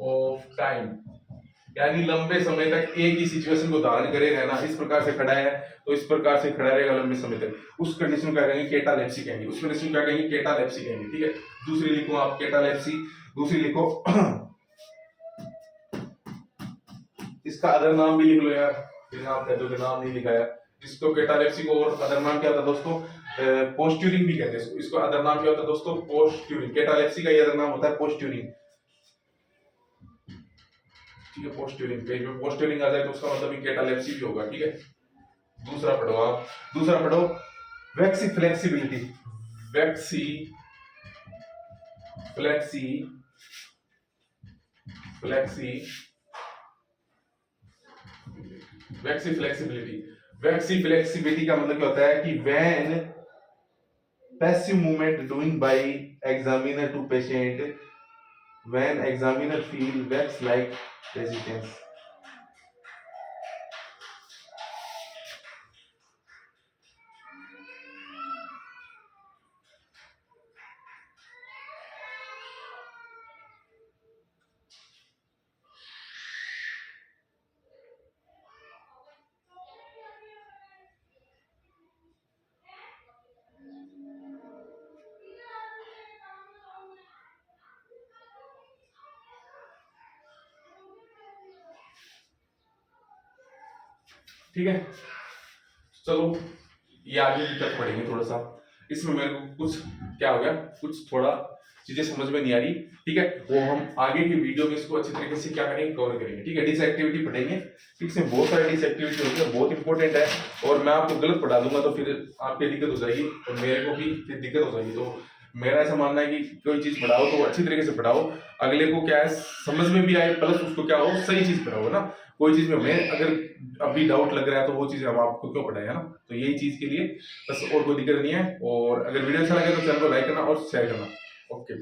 of time, यानी लंबे समय तक एक ही सिचुएशन को धारण करे रहना। इस प्रकार से खड़ा है तो इस प्रकार से खड़ा रहेगा लंबे समय तक, उस कंडीशन को क्या कहेंगे, कैटालेप्सी कहेंगे। उस कंडीशन को क्या कहेंगे, कैटालेप्सी कहेंगे, ठीक है। दूसरी लिखो आप कैटालेप्सी, दूसरी लिखो इसका अदर नाम भी लिख लो यार, फिर आप कह दो कि नाम नहीं लिखाया। इसको कैटालेप्सी को और अदर नाम क्या होता है दोस्तों, पोस्ट्यूरिंग भी कहते हैं इसको। अदर नाम क्या होता है दोस्तों, पोस्ट्यूरिंग। कैटालेप्सी का ये अदर नाम होता है पोस्ट्यूरिंग, ठीक है। पोस्ट्यूरिंग, पेज में पोस्ट्यूरिंग आ जाए तो उसका मतलब कैटालेप्सी भी होगा, ठीक है। दूसरा पढ़ो आप, दूसरा पढ़ो waxy flexibility. Waxy flexi flexi waxy flexibility. Waxy flexibility का मतलब क्या होता है कि when passive movement doing by examiner to patient, when examiner feel wax like resistance। ठीक है, चलो ये आगे भी तक पढ़ेंगे थोड़ा सा। इसमें मेरे को कुछ क्या हो गया, कुछ थोड़ा चीजें समझ में नहीं आ रही, ठीक है। वो हम आगे की वीडियो में इसको अच्छी तरीके से क्या करेंगे, कवर करेंगे, ठीक है। डिस एक्टिविटी पढ़ेंगे, इसमें बहुत सारी डिस एक्टिविटी होती है, बहुत इंपॉर्टेंट है। और मैं आपको गलत पढ़ा दूंगा तो फिर आपकी दिक्कत हो जाएगी और मेरे को भी फिर दिक्कत हो जाएगी। तो मेरा ऐसा मानना है कि कोई चीज पढ़ाओ तो अच्छी तरीके से पढ़ाओ, अगले को क्या है समझ में भी आए, प्लस उसको क्या हो सही चीज पढ़ाओ ना। कोई चीज में हमें अगर अभी डाउट लग रहा है तो वो चीज हम आपको क्यों पढ़ाए, है ना। तो यही चीज के लिए बस, और कोई दिक्कत नहीं है। और अगर वीडियो अच्छा लगे तो चैनल को लाइक करना और शेयर करना। ओके।